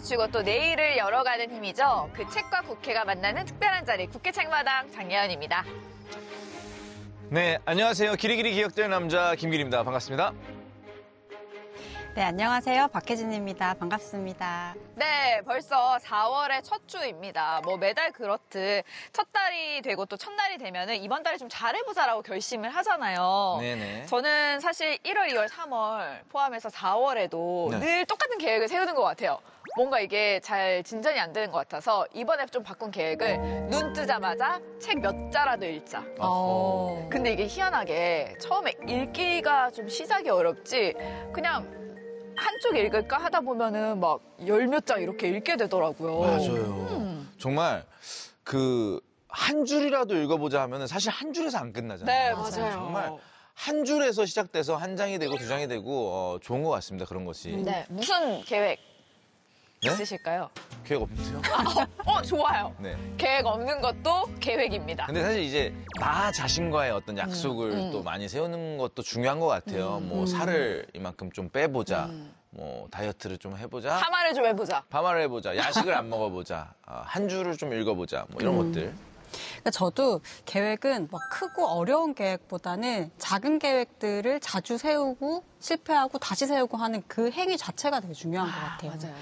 비추고 또 내일을 열어가는 힘이죠. 그 책과 국회가 만나는 특별한 자리, 국회 책마당 장예은입니다. 네, 안녕하세요. 기리기리 기억될 남자 김길입니다. 반갑습니다. 네, 안녕하세요. 박혜진입니다. 반갑습니다. 네, 벌써 4월의 첫 주입니다. 뭐 매달 그렇듯 첫 달이 되고 또 첫날이 되면은 이번 달에 좀 잘해보자라고 결심을 하잖아요. 네네. 저는 사실 1월, 2월, 3월 포함해서 4월에도 네. 늘 똑같은 계획을 세우는 것 같아요. 뭔가 이게 잘 진전이 안 되는 것 같아서 이번에 좀 바꾼 계획을 눈 뜨자마자 책 몇 자라도 읽자. 근데 이게 희한하게 처음에 읽기가 좀 시작이 어렵지 그냥 한쪽 읽을까 하다 보면은 막 열 몇 장 이렇게 읽게 되더라고요. 맞아요. 정말 한 줄이라도 읽어보자 하면은 사실 한 줄에서 안 끝나잖아요. 네, 맞아요. 정말 한 줄에서 시작돼서 한 장이 되고 두 장이 되고 좋은 것 같습니다. 그런 것이. 네, 무슨 계획 네? 있으실까요? 계획 없으세요? 좋아요. 네. 계획 없는 것도 계획입니다. 근데 사실 이제 나 자신과의 어떤 약속을 또 많이 세우는 것도 중요한 것 같아요. 뭐 살을 이만큼 좀 빼보자. 뭐 다이어트를 좀 해보자. 파마를 좀 해보자. 파마를 해보자. 야식을 안 먹어보자. 한 줄을 좀 읽어보자. 뭐 이런 것들. 그러니까 저도 계획은 뭐 크고 어려운 계획보다는 작은 계획들을 자주 세우고 실패하고 다시 세우고 하는 그 행위 자체가 되게 중요한 것 같아요. 맞아요.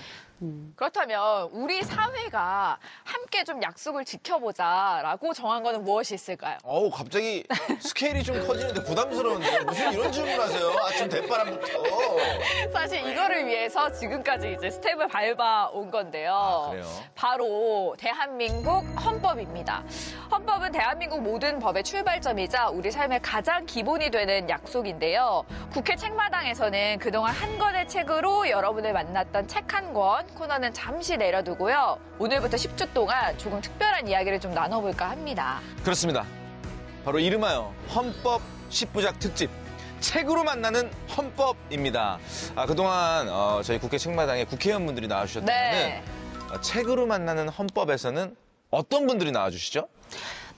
그렇다면 우리 사회가 함께 좀 약속을 지켜보자라고 정한 거는 무엇이 있을까요? 갑자기 스케일이 좀 커지는데 부담스러운데 무슨 이런 질문 하세요? 아침 대바람부터. 사실 이거를 위해서 지금까지 이제 스텝을 밟아온 건데요. 그래요? 바로 대한민국 헌법입니다. 헌법은 대한민국 모든 법의 출발점이자 우리 삶의 가장 기본이 되는 약속인데요. 국회 책마당에서는 그동안 한 권의 책으로 여러분을 만났던 책 한 권 코너는 잠시 내려두고요. 오늘부터 10주 동안 조금 특별한 이야기를 좀 나눠볼까 합니다. 그렇습니다. 바로 이름하여 헌법 10부작 특집. 책으로 만나는 헌법입니다. 그동안 저희 국회 책마당에 국회의원분들이 나와주셨다면 네. 책으로 만나는 헌법에서는 어떤 분들이 나와주시죠?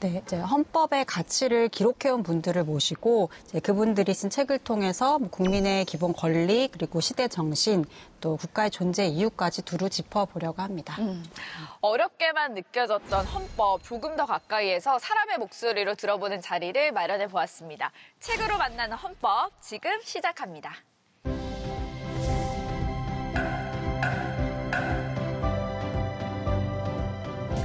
네, 이제 헌법의 가치를 기록해온 분들을 모시고 이제 그분들이 쓴 책을 통해서 뭐 국민의 기본 권리 그리고 시대 정신 또 국가의 존재 이유까지 두루 짚어보려고 합니다. 어렵게만 느껴졌던 헌법 조금 더 가까이에서 사람의 목소리로 들어보는 자리를 마련해 보았습니다. 책으로 만나는 헌법 지금 시작합니다.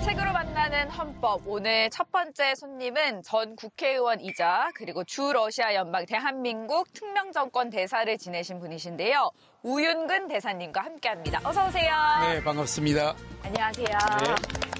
책으로 만나는 헌법. 오늘 첫 번째 손님은 전 국회의원이자 그리고 주 러시아 연방 대한민국 특명정권 대사를 지내신 분이신데요. 우윤근 대사님과 함께합니다. 어서 오세요. 네, 반갑습니다. 안녕하세요. 네.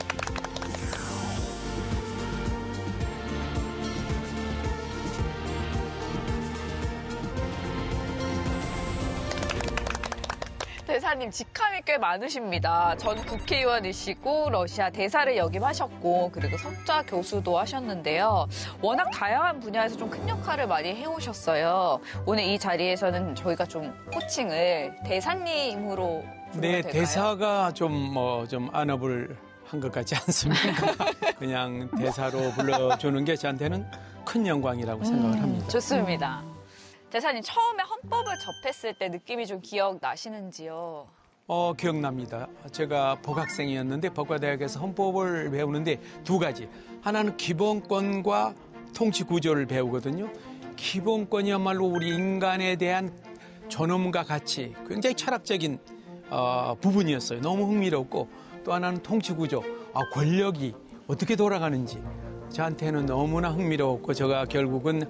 대사님 직함이 꽤 많으십니다. 전 국회의원이시고 러시아 대사를 역임하셨고 그리고 석좌 교수도 하셨는데요. 워낙 다양한 분야에서 좀 큰 역할을 많이 해오셨어요. 오늘 이 자리에서는 저희가 좀 호칭을 대사님으로 부르면 네, 될까요? 대사가 좀 안업을 한 것 같지 않습니까? 그냥 대사로 불러주는 게 저한테는 큰 영광이라고 생각을 합니다. 좋습니다. 대사님 처음에 헌법을 접했을 때 느낌이 좀 기억나시는지요? 기억납니다. 제가 법학생이었는데 법과대학에서 헌법을 배우는데 두 가지. 하나는 기본권과 통치 구조를 배우거든요. 기본권이야말로 우리 인간에 대한 존엄과 가치, 굉장히 철학적인 부분이었어요. 너무 흥미롭고 또 하나는 통치 구조, 권력이 어떻게 돌아가는지 저한테는 너무나 흥미로웠고 제가 결국은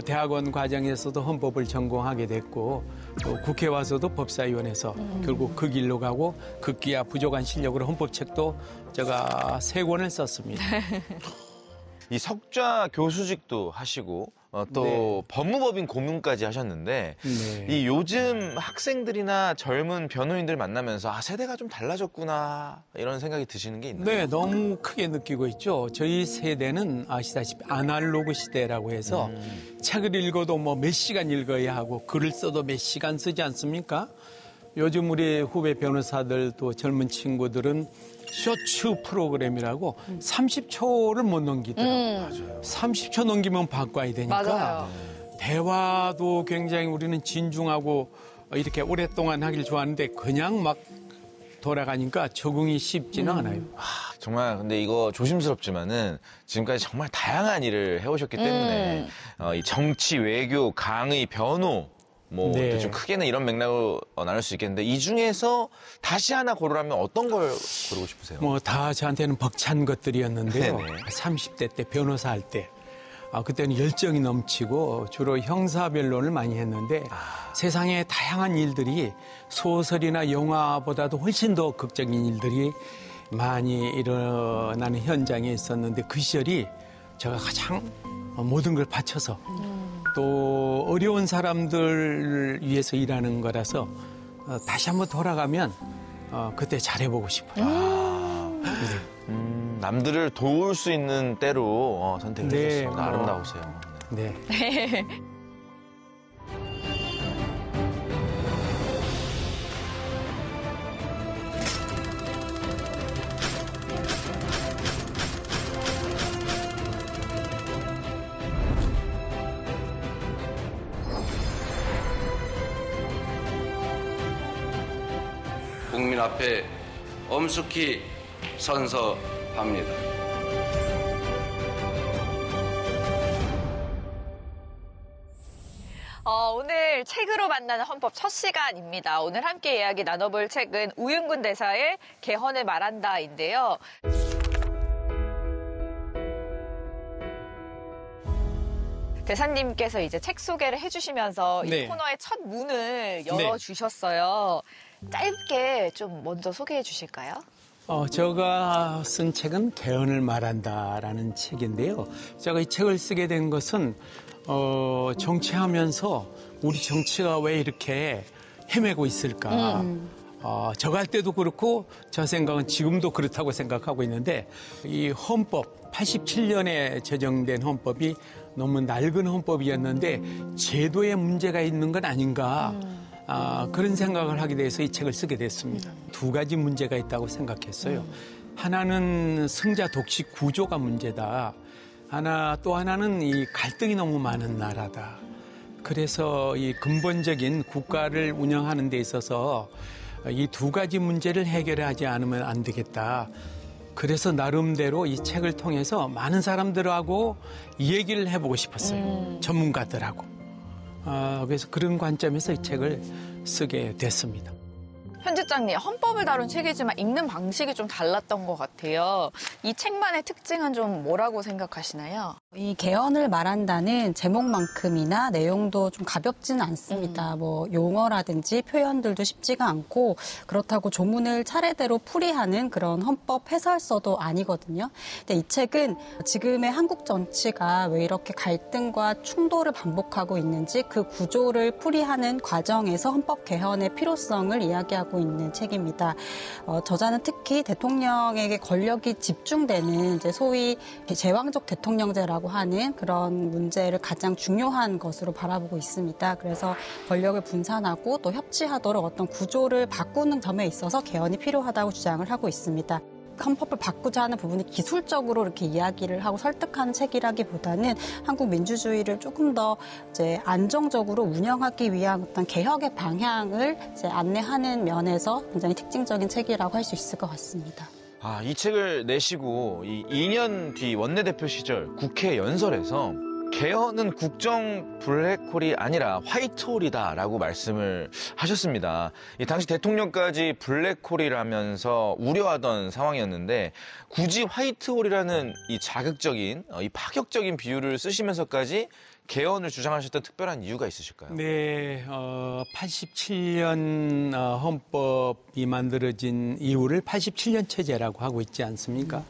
대학원 과정에서도 헌법을 전공하게 됐고 또 국회 와서도 법사위원회에서 결국 그 길로 가고 극기야 부족한 실력으로 헌법책도 제가 3권을 썼습니다. 이 석좌 교수직도 하시고 또 네. 법무법인 고문까지 하셨는데 네. 이 요즘 학생들이나 젊은 변호인들 만나면서 세대가 좀 달라졌구나 이런 생각이 드시는 게 있나요? 네, 너무 크게 느끼고 있죠. 저희 세대는 아시다시피 아날로그 시대라고 해서 책을 읽어도 뭐 몇 시간 읽어야 하고 글을 써도 몇 시간 쓰지 않습니까? 요즘 우리 후배 변호사들 또 젊은 친구들은 쇼츠 프로그램이라고 30초를 못 넘기더라고요. 30초 넘기면 바꿔야 되니까 맞아요. 대화도 굉장히 우리는 진중하고 이렇게 오랫동안 하길 좋아하는데 그냥 막 돌아가니까 적응이 쉽지는 않아요. 정말 근데 이거 조심스럽지만은 지금까지 정말 다양한 일을 해오셨기 때문에 이 정치, 외교, 강의, 변호 뭐 네. 좀 크게는 이런 맥락으로 나눌 수 있겠는데 이 중에서 다시 하나 고르라면 어떤 걸 고르고 싶으세요? 뭐 다 저한테는 벅찬 것들이었는데요. 네네. 30대 때 변호사 할 때 그때는 열정이 넘치고 주로 형사 변론을 많이 했는데 세상에 다양한 일들이 소설이나 영화보다도 훨씬 더 극적인 일들이 많이 일어나는 현장에 있었는데 그 시절이 제가 가장 모든 걸 바쳐서 또 어려운 사람들을 위해서 일하는 거라서 다시 한번 돌아가면 그때 잘해보고 싶어요. 남들을 도울 수 있는 때로 선택을 네, 해주셨습니다. 아름다우세요. 네. 국민 앞에 엄숙히 선서합니다. 오늘 책으로 만나는 헌법 첫 시간입니다. 오늘 함께 이야기 나눠볼 책은 우윤근 대사의 개헌을 말한다인데요. 대사님께서 이제 책 소개를 해주시면서 이 네. 코너의 첫 문을 열어주셨어요. 짧게 좀 먼저 소개해 주실까요? 제가 쓴 책은 개헌을 말한다라는 책인데요. 제가 이 책을 쓰게 된 것은 정치하면서 우리 정치가 왜 이렇게 헤매고 있을까. 저 갈 때도 그렇고 저 생각은 지금도 그렇다고 생각하고 있는데 이 헌법, 87년에 제정된 헌법이 너무 낡은 헌법이었는데 제도에 문제가 있는 건 아닌가. 그런 생각을 하게 돼서 이 책을 쓰게 됐습니다. 두 가지 문제가 있다고 생각했어요. 하나는 승자 독식 구조가 문제다. 또 하나는 이 갈등이 너무 많은 나라다. 그래서 이 근본적인 국가를 운영하는 데 있어서 이 두 가지 문제를 해결하지 않으면 안 되겠다. 그래서 나름대로 이 책을 통해서 많은 사람들하고 이 얘기를 해보고 싶었어요. 전문가들하고. 그래서 그런 관점에서 이 책을 쓰게 됐습니다. 편집장님, 헌법을 다룬 책이지만 읽는 방식이 좀 달랐던 것 같아요. 이 책만의 특징은 좀 뭐라고 생각하시나요? 이 개헌을 말한다는 제목만큼이나 내용도 좀 가볍지는 않습니다. 뭐 용어라든지 표현들도 쉽지가 않고 그렇다고 조문을 차례대로 풀이하는 그런 헌법 해설서도 아니거든요. 근데 이 책은 지금의 한국 정치가 왜 이렇게 갈등과 충돌을 반복하고 있는지 그 구조를 풀이하는 과정에서 헌법 개헌의 필요성을 이야기하고 있는 책입니다. 저자는 특히 대통령에게 권력이 집중되는 이제 소위 제왕적 대통령제라고 하는 그런 문제를 가장 중요한 것으로 바라보고 있습니다. 그래서 권력을 분산하고 또 협치하도록 어떤 구조를 바꾸는 점에 있어서 개헌이 필요하다고 주장을 하고 있습니다. 헌법을 바꾸자 하는 부분이 기술적으로 이렇게 이야기를 하고 설득하는 책이라기보다는 한국 민주주의를 조금 더 이제 안정적으로 운영하기 위한 어떤 개혁의 방향을 이제 안내하는 면에서 굉장히 특징적인 책이라고 할 수 있을 것 같습니다. 이 책을 내시고 이 2년 뒤 원내대표 시절 국회 연설에서 개헌은 국정 블랙홀이 아니라 화이트홀이다라고 말씀을 하셨습니다. 이 당시 대통령까지 블랙홀이라면서 우려하던 상황이었는데 굳이 화이트홀이라는 이 자극적인, 이 파격적인 비유를 쓰시면서까지 개헌을 주장하셨던 특별한 이유가 있으실까요? 네, 87년 헌법이 만들어진 이후를 87년 체제라고 하고 있지 않습니까?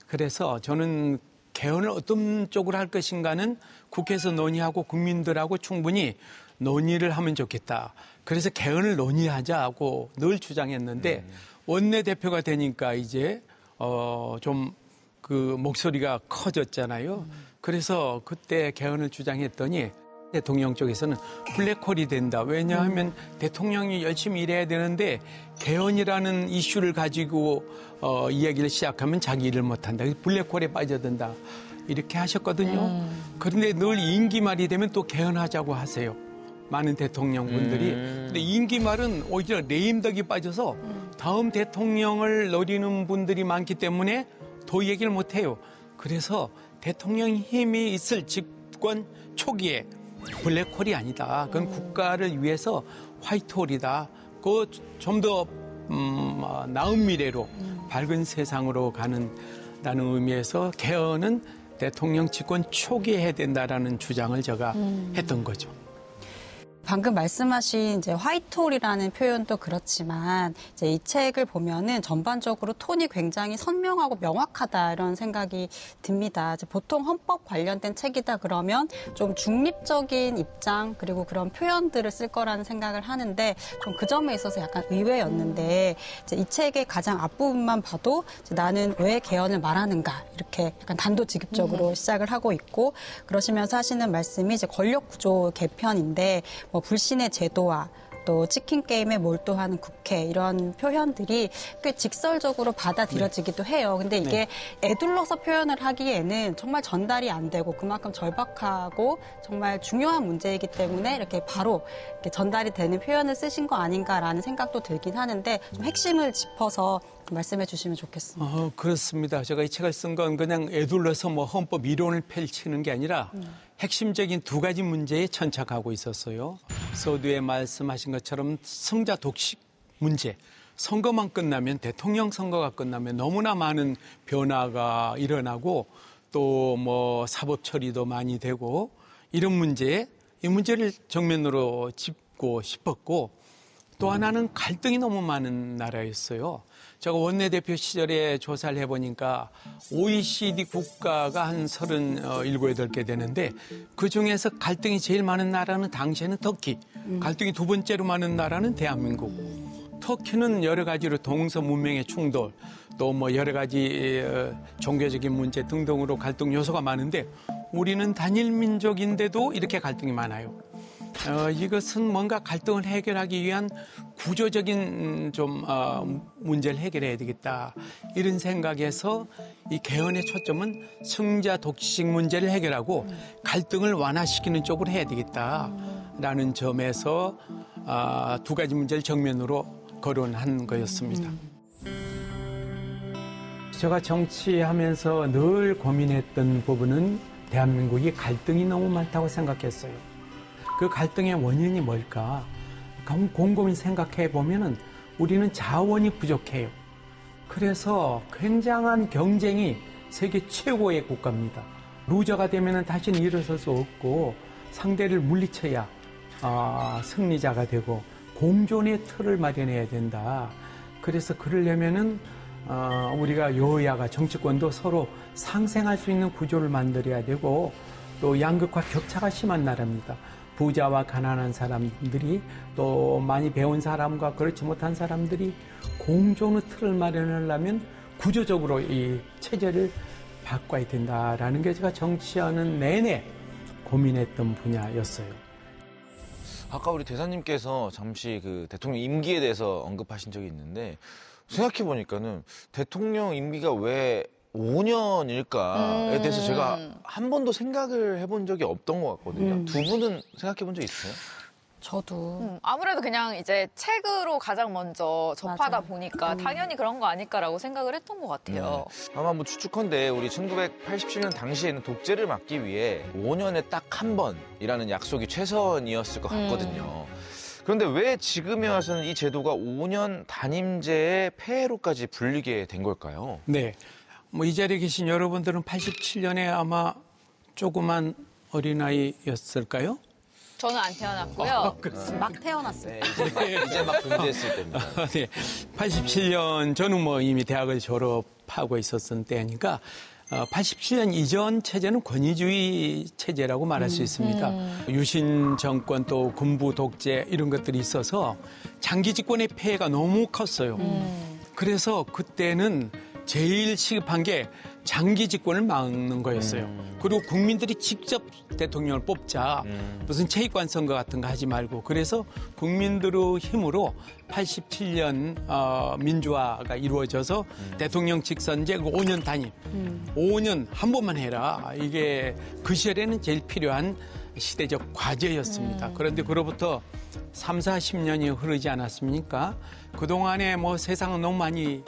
그래서 저는 개헌을 어떤 쪽으로 할 것인가는 국회에서 논의하고 국민들하고 충분히 논의를 하면 좋겠다. 그래서 개헌을 논의하자고 늘 주장했는데 원내대표가 되니까 이제 좀 그 목소리가 커졌잖아요. 그래서 그때 개헌을 주장했더니 대통령 쪽에서는 블랙홀이 된다. 왜냐하면 대통령이 열심히 일해야 되는데 개헌이라는 이슈를 가지고 이야기를 시작하면 자기 일을 못한다. 블랙홀에 빠져든다. 이렇게 하셨거든요. 그런데 늘 임기 말이 되면 또 개헌하자고 하세요. 많은 대통령분들이. 근데 임기 말은 오히려 레임덕이 빠져서 다음 대통령을 노리는 분들이 많기 때문에 더 얘기를 못해요. 그래서 대통령 힘이 있을 집권 초기에 블랙홀이 아니다. 그건 국가를 위해서 화이트홀이다. 그 좀 더 나은 미래로 밝은 세상으로 가는 라는 의미에서 개헌은 대통령 집권 초기에 해야 된다라는 주장을 제가 했던 거죠. 방금 말씀하신 이제 화이트홀이라는 표현도 그렇지만 이제 이 책을 보면은 전반적으로 톤이 굉장히 선명하고 명확하다 이런 생각이 듭니다. 이제 보통 헌법 관련된 책이다 그러면 좀 중립적인 입장 그리고 그런 표현들을 쓸 거라는 생각을 하는데 좀 그 점에 있어서 약간 의외였는데 이제 이 책의 가장 앞부분만 봐도 이제 나는 왜 개헌을 말하는가 이렇게 약간 단도직입적으로 시작을 하고 있고 그러시면서 하시는 말씀이 이제 권력구조 개편인데 뭐 불신의 제도와 또 치킨 게임에 몰두하는 국회 이런 표현들이 꽤 직설적으로 받아들여지기도 해요. 근데 이게 애둘러서 표현을 하기에는 정말 전달이 안 되고 그만큼 절박하고 정말 중요한 문제이기 때문에 이렇게 바로 이렇게 전달이 되는 표현을 쓰신 거 아닌가라는 생각도 들긴 하는데 좀 핵심을 짚어서 말씀해 주시면 좋겠습니다. 그렇습니다. 제가 이 책을 쓴 건 그냥 애둘러서 뭐 헌법 이론을 펼치는 게 아니라 핵심적인 두 가지 문제에 천착하고 있었어요. 서두에 말씀하신 것처럼 승자 독식 문제. 선거만 끝나면 대통령 선거가 끝나면 너무나 많은 변화가 일어나고 또 뭐 사법 처리도 많이 되고 이런 문제, 이 문제를 정면으로 짚고 싶었고 또 하나는 갈등이 너무 많은 나라였어요. 제가 원내대표 시절에 조사를 해보니까 OECD 국가가 한 37, 8개 되는데 그중에서 갈등이 제일 많은 나라는 당시에는 터키, 갈등이 두 번째로 많은 나라는 대한민국. 터키는 여러 가지로 동서 문명의 충돌, 또 뭐 여러 가지 종교적인 문제 등등으로 갈등 요소가 많은데 우리는 단일 민족인데도 이렇게 갈등이 많아요. 이것은 뭔가 갈등을 해결하기 위한 구조적인 문제를 해결해야 되겠다. 이런 생각에서 이 개헌의 초점은 승자 독식 문제를 해결하고 갈등을 완화시키는 쪽으로 해야 되겠다라는 점에서 두 가지 문제를 정면으로 거론한 거였습니다. 제가 정치하면서 늘 고민했던 부분은 대한민국이 갈등이 너무 많다고 생각했어요. 그 갈등의 원인이 뭘까? 곰곰이 생각해 보면은 우리는 자원이 부족해요. 그래서 굉장한 경쟁이 세계 최고의 국가입니다. 루저가 되면은 다시는 일어설 수 없고 상대를 물리쳐야 승리자가 되고 공존의 틀을 마련해야 된다. 그래서 그러려면은 우리가 여야가 정치권도 서로 상생할 수 있는 구조를 만들어야 되고 또 양극화 격차가 심한 나라입니다. 부자와 가난한 사람들이 또 많이 배운 사람과 그렇지 못한 사람들이 공존의 틀을 마련하려면 구조적으로 이 체제를 바꿔야 된다라는 게 제가 정치하는 내내 고민했던 분야였어요. 아까 우리 대사님께서 잠시 그 대통령 임기에 대해서 언급하신 적이 있는데 생각해 보니까는 대통령 임기가 왜 5년일까에 대해서 제가 한 번도 생각을 해본 적이 없던 것 같거든요. 두 분은 생각해 본 적 있어요? 저도 아무래도 그냥 이제 책으로 가장 먼저 접하다 맞아요. 보니까 당연히 그런 거 아닐까라고 생각을 했던 것 같아요. 아마 뭐 추측컨대 우리 1987년 당시에는 독재를 막기 위해 5년에 딱 한 번이라는 약속이 최선이었을 것 같거든요. 그런데 왜 지금에 와서는 이 제도가 5년 단임제의 폐해로까지 불리게 된 걸까요? 네. 뭐 이 자리에 계신 여러분들은 87년에 아마 조그만 어린아이였을까요? 저는 안 태어났고요. 막 태어났어요. 네, 이제 막 군대했을 때입니다. 네. 87년 저는 뭐 이미 대학을 졸업하고 있었던 때니까 87년 이전 체제는 권위주의 체제라고 말할 수 있습니다. 유신 정권 또 군부 독재 이런 것들이 있어서 장기 집권의 폐해가 너무 컸어요. 그래서 그때는 제일 시급한 게 장기 집권을 막는 거였어요. 그리고 국민들이 직접 대통령을 뽑자. 무슨 체육관 선거 같은 거 하지 말고. 그래서 국민들의 힘으로 87년 민주화가 이루어져서 대통령 직선제 5년 단임. 5년 한 번만 해라. 이게 그 시절에는 제일 필요한 시대적 과제였습니다. 그런데 그로부터 3, 40년이 흐르지 않았습니까? 그동안에 뭐 세상은 너무 많이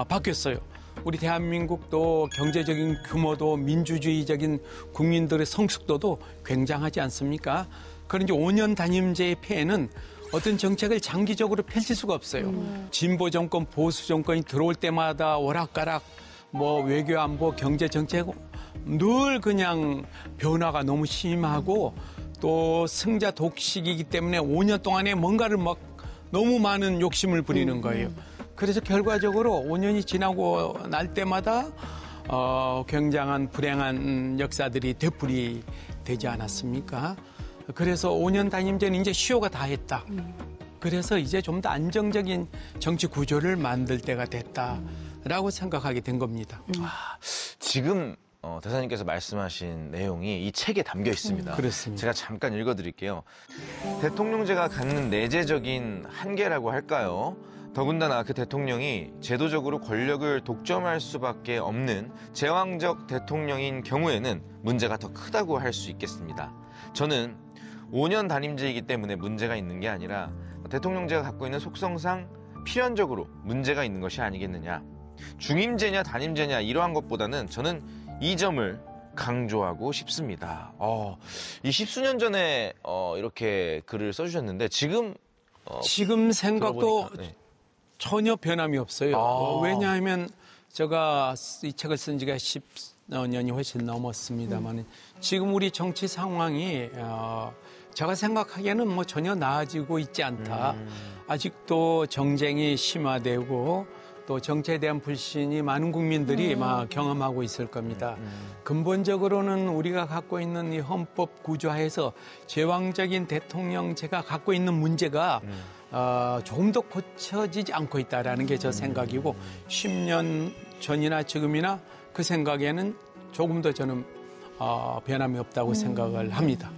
바뀌었어요. 우리 대한민국도 경제적인 규모도 민주주의적인 국민들의 성숙도도 굉장하지 않습니까? 그런데 5년 단임제의 폐해는 어떤 정책을 장기적으로 펼칠 수가 없어요. 진보 정권, 보수 정권이 들어올 때마다 오락가락, 뭐 외교 안보, 경제 정책 늘 그냥 변화가 너무 심하고 또 승자 독식이기 때문에 5년 동안에 뭔가를 막 너무 많은 욕심을 부리는 거예요. 그래서 결과적으로 5년이 지나고 날 때마다 굉장한 불행한 역사들이 되풀이되지 않았습니까? 그래서 5년 단임제는 이제 시효가 다 했다. 그래서 이제 좀 더 안정적인 정치 구조를 만들 때가 됐다라고 생각하게 된 겁니다. 지금 대사님께서 말씀하신 내용이 이 책에 담겨 있습니다. 그렇습니다. 제가 잠깐 읽어드릴게요. 대통령제가 갖는 내재적인 한계라고 할까요? 더군다나 그 대통령이 제도적으로 권력을 독점할 수밖에 없는 제왕적 대통령인 경우에는 문제가 더 크다고 할 수 있겠습니다. 저는 5년 단임제이기 때문에 문제가 있는 게 아니라 대통령제가 갖고 있는 속성상 필연적으로 문제가 있는 것이 아니겠느냐. 중임제냐 단임제냐 이러한 것보다는 저는 이 점을 강조하고 싶습니다. 이 십수년 전에 이렇게 글을 써주셨는데 지금 생각도 들어보니까, 네. 전혀 변함이 없어요. 왜냐하면 제가 이 책을 쓴 지가 10년이 훨씬 넘었습니다만 지금 우리 정치 상황이 제가 생각하기에는 뭐 전혀 나아지고 있지 않다. 아직도 정쟁이 심화되고 또 정치에 대한 불신이 많은 국민들이 막 경험하고 있을 겁니다. 근본적으로는 우리가 갖고 있는 이 헌법 구조하에서 제왕적인 대통령제가 갖고 있는 문제가 조금 더 고쳐지지 않고 있다라는 게 저 생각이고 10년 전이나 지금이나 그 생각에는 조금 더 저는 변함이 없다고 생각을 합니다.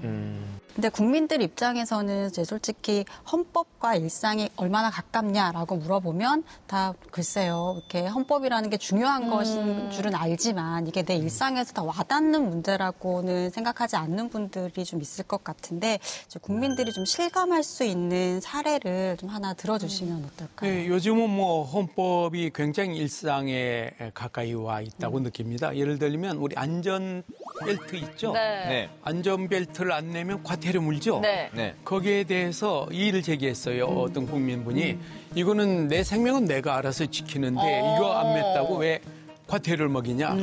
근데 국민들 입장에서는 이제 솔직히 헌법과 일상이 얼마나 가깝냐라고 물어보면 다 글쎄요. 이렇게 헌법이라는 게 중요한 것인 줄은 알지만 이게 내 일상에서 다 와닿는 문제라고는 생각하지 않는 분들이 좀 있을 것 같은데 이제 국민들이 좀 실감할 수 있는 사례를 좀 하나 들어주시면 어떨까요? 네, 요즘은 뭐 헌법이 굉장히 일상에 가까이 와 있다고 느낍니다. 예를 들면 우리 안전벨트 있죠? 네. 안전벨트를 안 내면 과태료 물죠? 네. 네. 거기에 대해서 이의를 제기했어요. 어떤 국민분이. 이거는 내 생명은 내가 알아서 지키는데 이거 안 맸다고 왜 과태료를 먹이냐?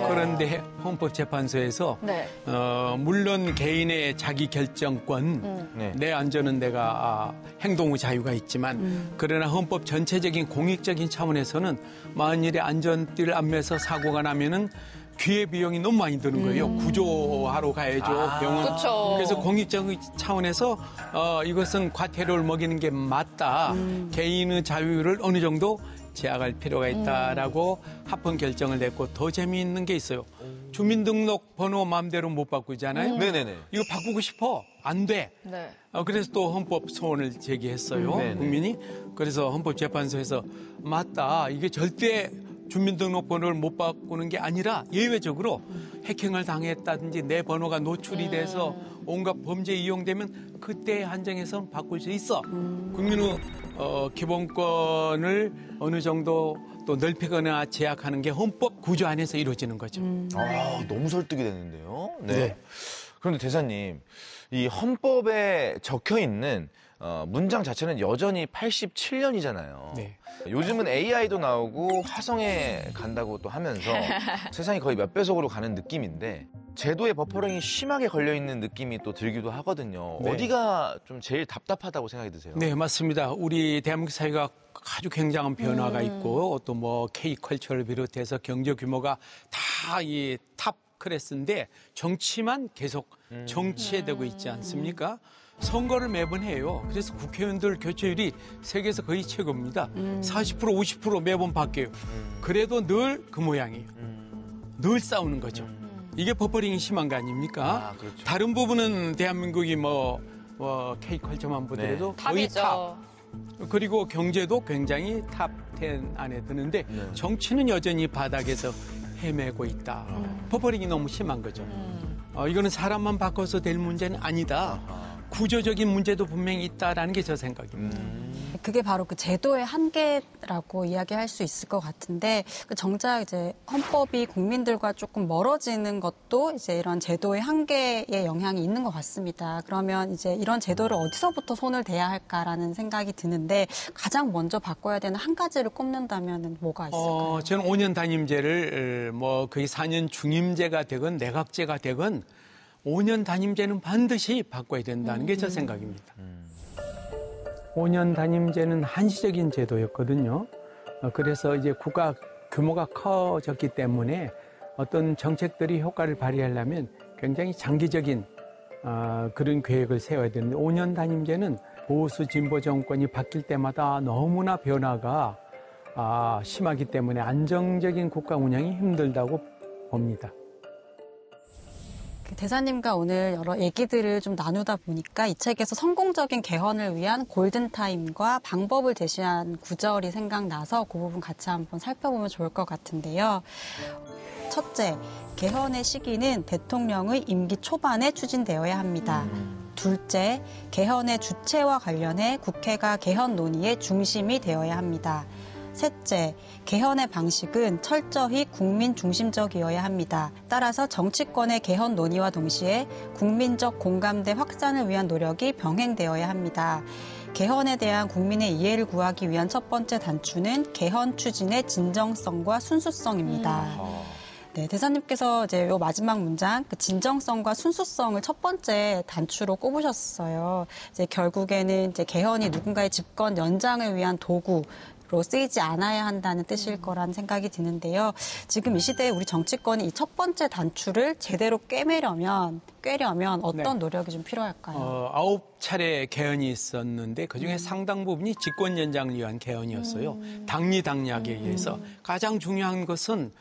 그런데 헌법재판소에서 네. 물론 개인의 자기 결정권, 네. 내 안전은 내가 행동 후 자유가 있지만 그러나 헌법 전체적인 공익적인 차원에서는 만일에 안전띠를 안 매서 사고가 나면은 기회 비용이 너무 많이 드는 거예요. 구조하러 가야죠, 병원. 그쵸. 그래서 공익적인 차원에서 이것은 과태료를 먹이는 게 맞다. 개인의 자유를 어느 정도 제약할 필요가 있다라고 합헌 결정을 냈고 더 재미있는 게 있어요. 주민등록 번호 마음대로 못 바꾸잖아요. 네네네. 이거 바꾸고 싶어. 안 돼. 네. 그래서 또 헌법 소원을 제기했어요. 네네. 국민이. 그래서 헌법재판소에서 맞다. 이게 절대 주민등록번호를 못 바꾸는 게 아니라 예외적으로 해킹을 당했다든지 내 번호가 노출이 돼서 온갖 범죄에 이용되면 그때 한정해서 바꿀 수 있어. 국민의 기본권을 어느 정도 또 넓히거나 제약하는 게 헌법 구조 안에서 이루어지는 거죠. 너무 설득이 되는데요. 네. 네. 그런데 대사님, 이 헌법에 적혀 있는 문장 자체는 여전히 87년이잖아요. 네. 요즘은 AI도 나오고 화성에 간다고 또 하면서 세상이 거의 몇 배속으로 가는 느낌인데 제도의 버퍼링이 심하게 걸려있는 느낌이 또 들기도 하거든요. 네. 어디가 좀 제일 답답하다고 생각이 드세요? 네, 맞습니다. 우리 대한민국 사회가 아주 굉장한 변화가 있고 또 뭐 K컬처를 비롯해서 경제 규모가 다 이 탑 클래스인데 정치만 계속 정치화되고 있지 않습니까? 선거를 매번 해요. 그래서 국회의원들 교체율이 세계에서 거의 최고입니다. 40%, 50% 매번 바뀌어요. 그래도 늘 그 모양이에요. 늘 싸우는 거죠. 이게 버퍼링이 심한 거 아닙니까? 그렇죠. 다른 부분은 대한민국이 뭐 K컬처만 보더라도 거의 탑. 탑이죠. 그리고 경제도 굉장히 탑 10 안에 드는데 정치는 여전히 바닥에서 헤매고 있다. 버퍼링이 너무 심한 거죠. 이거는 사람만 바꿔서 될 문제는 아니다. 구조적인 문제도 분명히 있다라는 게 저 생각입니다. 그게 바로 그 제도의 한계라고 이야기할 수 있을 것 같은데 정작 이제 헌법이 국민들과 조금 멀어지는 것도 이제 이런 제도의 한계에 영향이 있는 것 같습니다. 그러면 이제 이런 제도를 어디서부터 손을 대야 할까라는 생각이 드는데 가장 먼저 바꿔야 되는 한 가지를 꼽는다면 뭐가 있을까요? 저는 5년 단임제를 거의 4년 중임제가 되건 내각제가 되건 5년 단임제는 반드시 바꿔야 된다는 게 저 생각입니다. 5년 단임제는 한시적인 제도였거든요. 그래서 이제 국가 규모가 커졌기 때문에 어떤 정책들이 효과를 발휘하려면 굉장히 장기적인 그런 계획을 세워야 되는데 5년 단임제는 보수 진보 정권이 바뀔 때마다 너무나 변화가 심하기 때문에 안정적인 국가 운영이 힘들다고 봅니다. 대사님과 오늘 여러 얘기들을 좀 나누다 보니까 이 책에서 성공적인 개헌을 위한 골든타임과 방법을 제시한 구절이 생각나서 그 부분 같이 한번 살펴보면 좋을 것 같은데요. 첫째, 개헌의 시기는 대통령의 임기 초반에 추진되어야 합니다. 둘째, 개헌의 주체와 관련해 국회가 개헌 논의의 중심이 되어야 합니다. 셋째, 개헌의 방식은 철저히 국민 중심적이어야 합니다. 따라서 정치권의 개헌 논의와 동시에 국민적 공감대 확산을 위한 노력이 병행되어야 합니다. 개헌에 대한 국민의 이해를 구하기 위한 첫 번째 단추는 개헌 추진의 진정성과 순수성입니다. 네, 대사님께서 이제 요 마지막 문장, 그 진정성과 순수성을 첫 번째 단추로 꼽으셨어요. 이제 결국에는 이제 개헌이 누군가의 집권 연장을 위한 도구로 쓰이지 않아야 한다는 뜻일 거란 생각이 드는데요. 지금 이 시대에 우리 정치권이 이 첫 번째 단추를 제대로 꿰려면 어떤 노력이 좀 필요할까요? 9차례 개헌이 있었는데 그중에 상당 부분이 집권 연장을 위한 개헌이었어요. 당리당략에 의해서. 가장 중요한 것은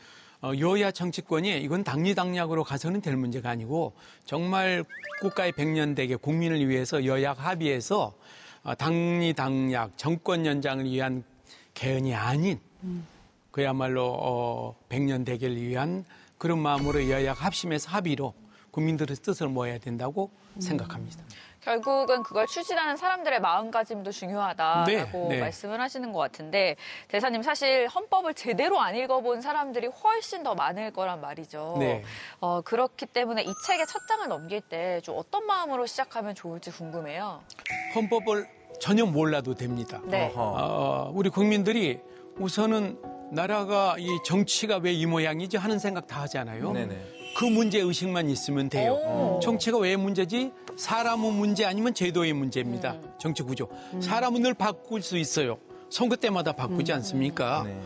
여야 정치권이 이건 당리당략으로 가서는 될 문제가 아니고 정말 국가의 백년대계 국민을 위해서 여야 합의해서 당리당략 정권 연장을 위한 개헌이 아닌 그야말로 백년대계를 위한 그런 마음으로 여야 합심해서 합의로 국민들의 뜻을 모아야 된다고 생각합니다. 결국은 그걸 추진하는 사람들의 마음가짐도 중요하다라고 네. 말씀을 하시는 것 같은데 대사님 사실 헌법을 제대로 안 읽어본 사람들이 훨씬 더 많을 거란 말이죠. 네. 그렇기 때문에 이 책의 첫 장을 넘길 때 좀 어떤 마음으로 시작하면 좋을지 궁금해요. 헌법을 전혀 몰라도 됩니다. 네. 우리 국민들이 우선은 나라가 이 정치가 왜 이 모양이지 하는 생각 다 하잖아요. 네네. 그 문제 의식만 있으면 돼요. 정치가 왜 문제지? 사람은 문제 아니면 제도의 문제입니다. 정치 구조. 사람은 늘 바꿀 수 있어요. 선거 때마다 바꾸지 않습니까? 네.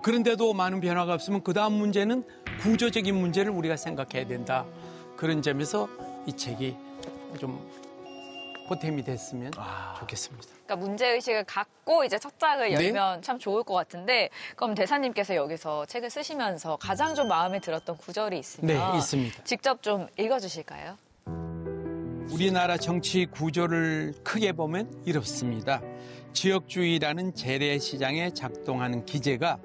그런데도 많은 변화가 없으면 그 다음 문제는 구조적인 문제를 우리가 생각해야 된다. 그런 점에서 이 책이 좀 보탬이 됐으면 좋겠습니다. 그러니까 문제의식을 갖고 이제 첫 장을 네. 열면 참 좋을 것 같은데 그럼 대사님께서 여기서 책을 쓰시면서 가장 좀 마음에 들었던 구절이 있으면 네, 있습니다. 직접 좀 읽어주실까요? 우리나라 정치 구조를 크게 보면 이렇습니다. 지역주의라는 재래시장에 작동하는 기제가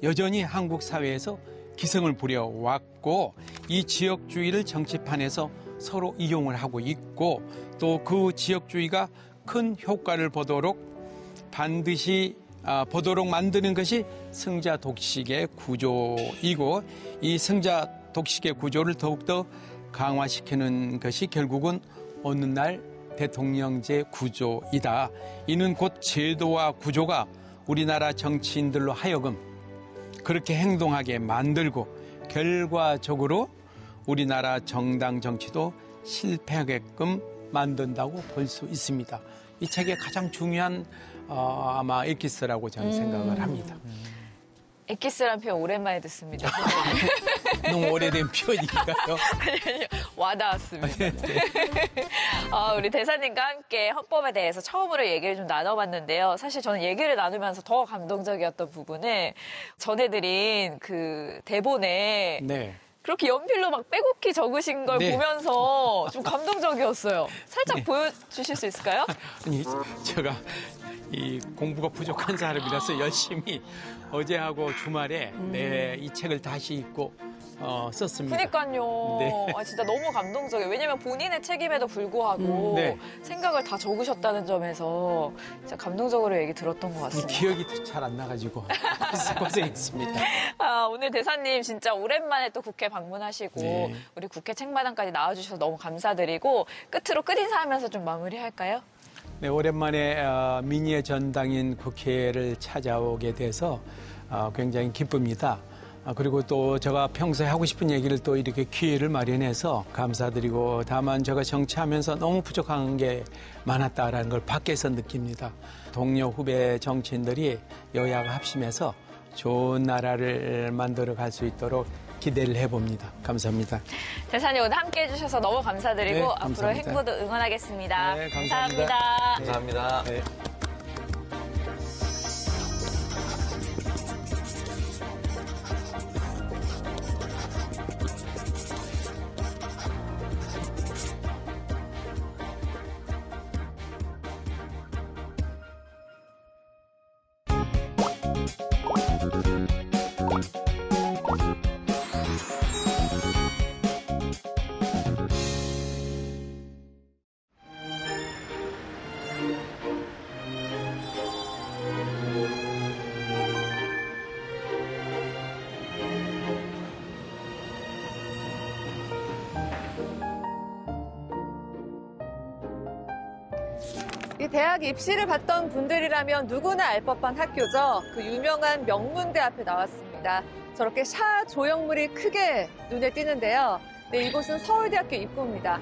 여전히 한국 사회에서 기승을 부려왔고 이 지역주의를 정치판에서 서로 이용을 하고 있고 또 그 지역주의가 큰 효과를 보도록 만드는 것이 승자 독식의 구조이고 이 승자 독식의 구조를 더욱더 강화시키는 것이 결국은 어느 날 대통령제 구조이다. 이는 곧 제도와 구조가 우리나라 정치인들로 하여금 그렇게 행동하게 만들고 결과적으로 우리나라 정당 정치도 실패하게끔 만든다고 볼 수 있습니다. 이 책의 가장 중요한 아마 엑기스라고 저는 생각을 합니다. 엑기스라는 표현 오랜만에 듣습니다. 너무 오래된 표현인가요? 아니요. 와닿았습니다. 우리 대사님과 함께 헌법에 대해서 처음으로 얘기를 좀 나눠봤는데요. 사실 저는 얘기를 나누면서 더 감동적이었던 부분은 전해드린 그 대본에 네. 그렇게 연필로 막 빼곡히 적으신 걸 네. 보면서 좀 감동적이었어요. 살짝 네. 보여주실 수 있을까요? 아니, 제가 이 공부가 부족한 사람이라서 열심히 어제하고 주말에 이 책을 다시 읽고 썼습니다. 그니까요. 네. 아, 진짜 너무 감동적이에요. 왜냐면 본인의 책임에도 불구하고 네. 생각을 다 적으셨다는 점에서 진짜 감동적으로 얘기 들었던 것 같습니다. 기억이 잘 안 나가지고 고생했습니다. 아, 오늘 대사님 진짜 오랜만에 또 국회 방문하시고 네. 우리 국회 책마당까지 나와주셔서 너무 감사드리고 끝으로 끝인사하면서 좀 마무리할까요? 네, 오랜만에 민의의 전당인 국회를 찾아오게 돼서 굉장히 기쁩니다. 그리고 또 제가 평소에 하고 싶은 얘기를 또 이렇게 기회를 마련해서 감사드리고 다만 제가 정치하면서 너무 부족한 게 많았다라는 걸 밖에서 느낍니다. 동료 후배 정치인들이 여야가 합심해서 좋은 나라를 만들어 갈 수 있도록 기대를 해봅니다. 감사합니다. 대사님 오늘 함께해 주셔서 너무 감사드리고 네, 앞으로 감사합니다. 행보도 응원하겠습니다. 네, 감사합니다. 감사합니다. 네. 이 대학 입시를 봤던 분들이라면 누구나 알 법한 학교죠. 그 유명한 명문대 앞에 나왔습니다. 저렇게 샤 조형물이 크게 눈에 띄는데요. 네, 이곳은 서울대학교 입구입니다.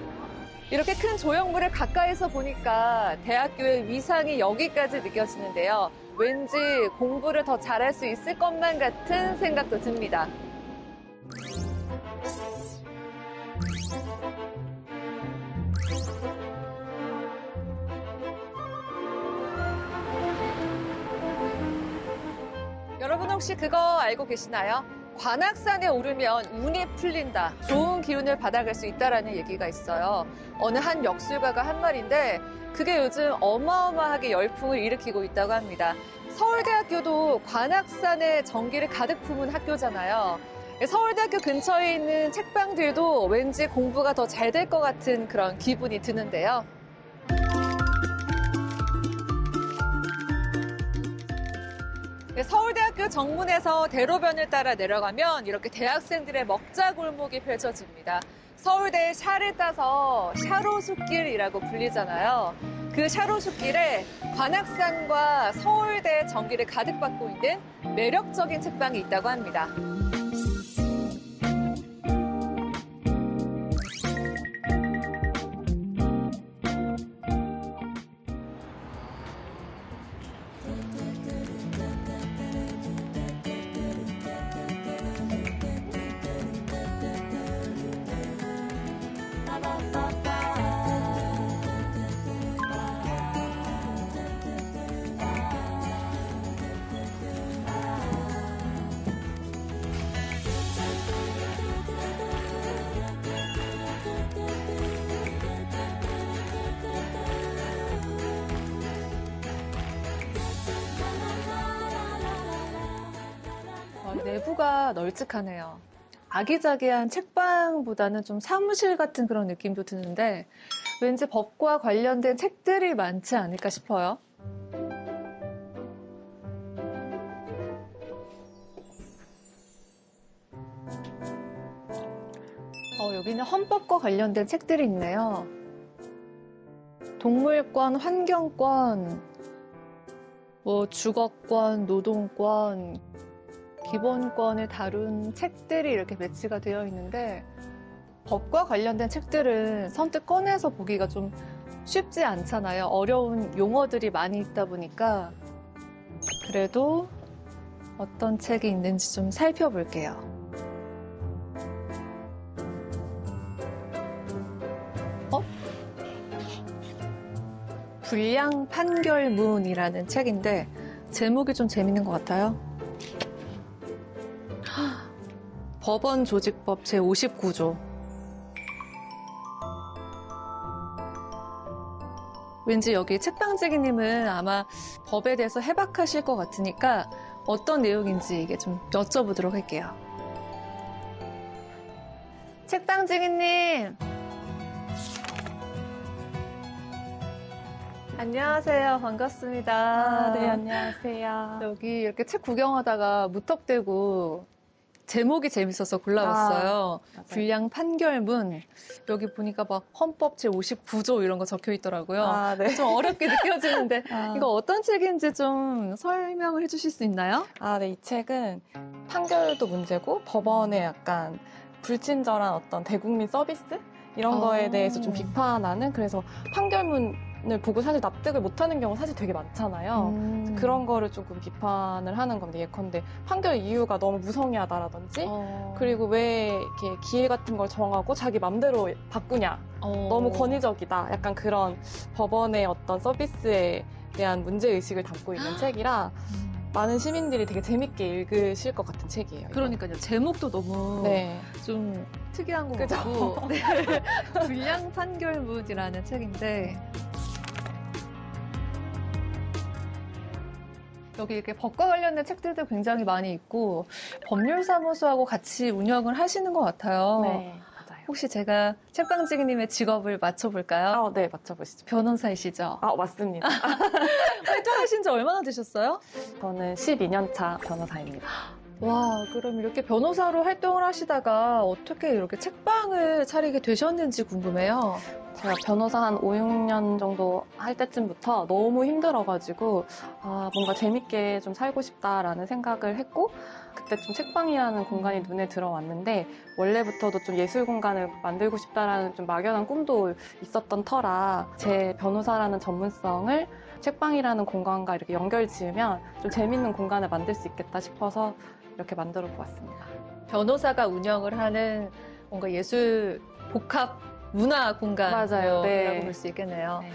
이렇게 큰 조형물을 가까이서 보니까 대학교의 위상이 여기까지 느껴지는데요. 왠지 공부를 더 잘할 수 있을 것만 같은 생각도 듭니다. 여러분 혹시 그거 알고 계시나요? 관악산에 오르면 운이 풀린다, 좋은 기운을 받아갈 수 있다라는 얘기가 있어요. 어느 한 역술가가 한 말인데 그게 요즘 어마어마하게 열풍을 일으키고 있다고 합니다. 서울대학교도 관악산에 정기를 가득 품은 학교잖아요. 서울대학교 근처에 있는 책방들도 왠지 공부가 더 잘 될 것 같은 그런 기분이 드는데요. 서울대학교 정문에서 대로변을 따라 내려가면 이렇게 대학생들의 먹자 골목이 펼쳐집니다. 서울대 샤를 따서 샤로숲길이라고 불리잖아요. 그 샤로숲길에 관악산과 서울대 정기를 가득 받고 있는 매력적인 책방이 있다고 합니다. 내부가 널찍하네요. 아기자기한 책방보다는 좀 사무실 같은 그런 느낌도 드는데 왠지 법과 관련된 책들이 많지 않을까 싶어요. 여기는 헌법과 관련된 책들이 있네요. 동물권, 환경권, 주거권, 노동권, 기본권을 다룬 책들이 이렇게 배치가 되어 있는데 법과 관련된 책들은 선뜻 꺼내서 보기가 좀 쉽지 않잖아요. 어려운 용어들이 많이 있다 보니까. 그래도 어떤 책이 있는지 좀 살펴볼게요. 불량 판결문이라는 책인데 제목이 좀 재밌는 것 같아요. 법원 조직법 제59조. 왠지 여기 책방지기님은 아마 법에 대해서 해박하실 것 같으니까 어떤 내용인지 이게 좀 여쭤보도록 할게요. 책방지기님. 안녕하세요. 반갑습니다. 네, 안녕하세요. 여기 이렇게 책 구경하다가 무턱대고 제목이 재밌어서 골라봤어요. 맞아요. 불량 판결문. 여기 보니까 막 헌법 제59조 이런 거 적혀 있더라고요. 네. 좀 어렵게 느껴지는데 이거 어떤 책인지 좀 설명을 해주실 수 있나요? 네, 이 책은 판결도 문제고 법원의 약간 불친절한 어떤 대국민 서비스? 이런 거에 대해서 좀 비판하는, 그래서 판결문을 보고 사실 납득을 못하는 경우가 사실 되게 많잖아요. 그런 거를 조금 비판을 하는 건데, 예컨대 판결 이유가 너무 무성의하다라든지, 그리고 왜 이렇게 기일 같은 걸 정하고 자기 맘대로 바꾸냐, 너무 권위적이다, 약간 그런 법원의 어떤 서비스에 대한 문제의식을 담고 있는 책이라 많은 시민들이 되게 재밌게 읽으실 것 같은 책이에요. 이거. 그러니까요. 제목도 너무 네. 좀 특이한 것 그죠? 같고. 네. 불량 판결문이라는 책인데 여기 이렇게 법과 관련된 책들도 굉장히 많이 있고 법률사무소하고 같이 운영을 하시는 것 같아요. 네, 맞아요. 혹시 제가 책방지기님의 직업을 맞춰볼까요? 네, 맞춰보시죠. 변호사이시죠? 맞습니다. 활동하신 지 얼마나 되셨어요? 저는 12년 차 변호사입니다. 와, 그럼 이렇게 변호사로 활동을 하시다가 어떻게 이렇게 책방을 차리게 되셨는지 궁금해요. 제가 변호사 한 5, 6년 정도 할 때쯤부터 너무 힘들어가지고 뭔가 재밌게 좀 살고 싶다라는 생각을 했고, 그때쯤 책방이라는 공간이 눈에 들어왔는데 원래부터도 좀 예술 공간을 만들고 싶다라는 좀 막연한 꿈도 있었던 터라 제 변호사라는 전문성을 책방이라는 공간과 이렇게 연결 지으면 좀 재밌는 공간을 만들 수 있겠다 싶어서 이렇게 만들어 보았습니다. 변호사가 운영을 하는 뭔가 예술 복합 문화 공간이라고 맞아요. 네. 볼 수 있겠네요. 네.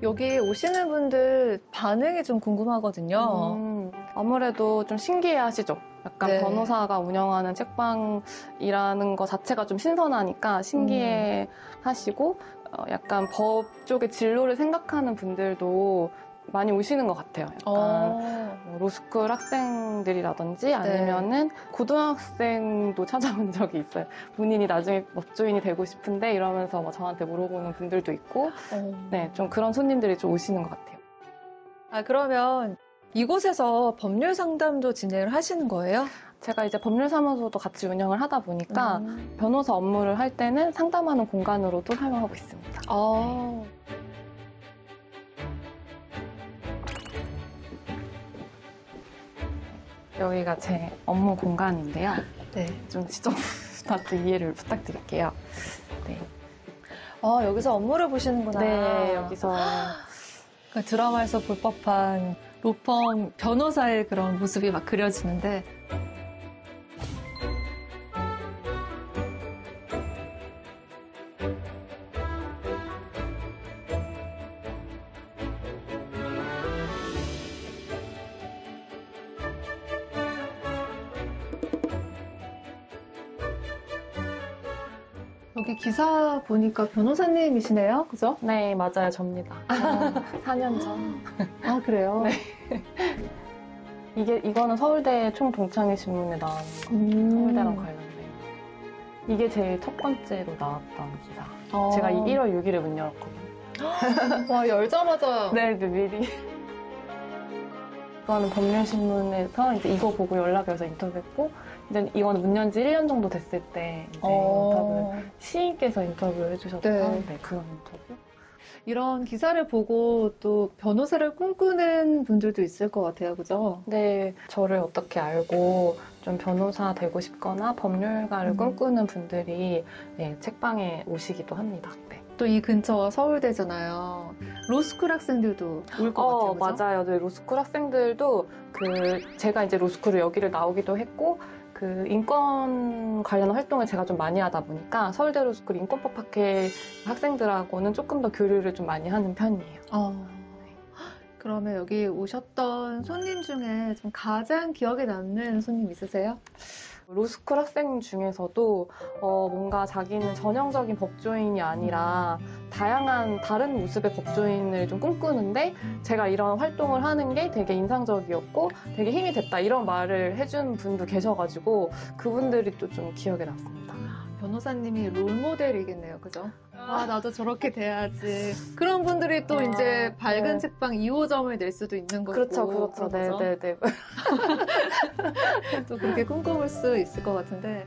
여기 오시는 분들 반응이 좀 궁금하거든요. 아무래도 좀 신기해 하시죠. 약간 네. 변호사가 운영하는 책방이라는 거 자체가 좀 신선하니까 신기해 하시고, 약간 법 쪽의 진로를 생각하는 분들도 많이 오시는 것 같아요. 약간 뭐 로스쿨 학생들이라든지 아니면은 고등학생도 찾아온 적이 있어요. 본인이 나중에 법조인이 되고 싶은데 이러면서 뭐 저한테 물어보는 분들도 있고, 네, 좀 그런 손님들이 좀 오시는 것 같아요. 그러면 이곳에서 법률 상담도 진행을 하시는 거예요? 제가 이제 법률사무소도 같이 운영을 하다 보니까 변호사 업무를 할 때는 상담하는 공간으로도 사용하고 있습니다. 여기가 제 업무 공간인데요. 네. 좀 시청 스타트 이해를 부탁드릴게요. 네. 여기서 업무를 보시는구나. 네, 여기서 그 드라마에서 볼 법한 로펌 변호사의 그런 모습이 막 그려지는데 여기 기사 보니까 변호사님이시네요, 그죠? 네, 맞아요. 접니다. 4년 전. 그래요? 네. 이거는 서울대 총동창회 신문에 나온 서울대랑 관련된. 이게 제일 첫 번째로 나왔던 기사. 제가 1월 6일에 문 열었거든요. 와, 열자마자. 네, 미리. 이거는 법률신문에서 이제 이거 보고 연락이 와서 인터뷰했고, 이제 이거는 문 연 지 1년 정도 됐을 때 이제 인터뷰를, 시인께서 인터뷰를 해주셨던 네. 그런 인터뷰. 이런 기사를 보고 또 변호사를 꿈꾸는 분들도 있을 것 같아요, 그죠? 네, 저를 어떻게 알고 좀 변호사 되고 싶거나 법률가를 꿈꾸는 분들이 네, 책방에 오시기도 합니다. 네. 또 이 근처가 서울대잖아요. 로스쿨 학생들도 올 것 같아요, 그죠? 맞아요. 네, 로스쿨 학생들도 제가 이제 로스쿨을 여기를 나오기도 했고, 인권 관련 활동을 제가 좀 많이 하다 보니까 서울대 로스쿨 인권법학회 학생들하고는 조금 더 교류를 좀 많이 하는 편이에요. 그러면 여기 오셨던 손님 중에 좀 가장 기억에 남는 손님 있으세요? 로스쿨 학생 중에서도 뭔가 자기는 전형적인 법조인이 아니라 다양한 다른 모습의 법조인을 좀 꿈꾸는데 제가 이런 활동을 하는 게 되게 인상적이었고 되게 힘이 됐다 이런 말을 해준 분도 계셔가지고 그분들이 또 좀 기억에 남습니다. 변호사님이 롤모델이겠네요, 그죠? 아, 나도 저렇게 돼야지. 그런 분들이 또 이제 밝은 네. 책방 2호점을 낼 수도 있는 거고. 그렇죠, 그렇죠. 그런 거죠? 네네네. 또 그렇게 꿈꿔볼 수 있을 것 같은데.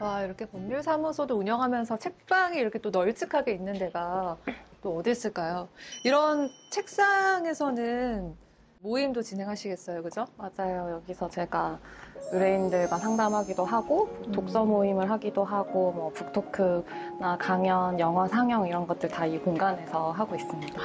와, 이렇게 법률사무소도 운영하면서 책방이 이렇게 또 널찍하게 있는 데가 또 어디 있을까요? 이런 책상에서는 모임도 진행하시겠어요, 그죠? 맞아요. 여기서 제가 의뢰인들과 상담하기도 하고 독서 모임을 하기도 하고 뭐 북토크나 강연, 영화 상영 이런 것들 다 이 공간에서 하고 있습니다.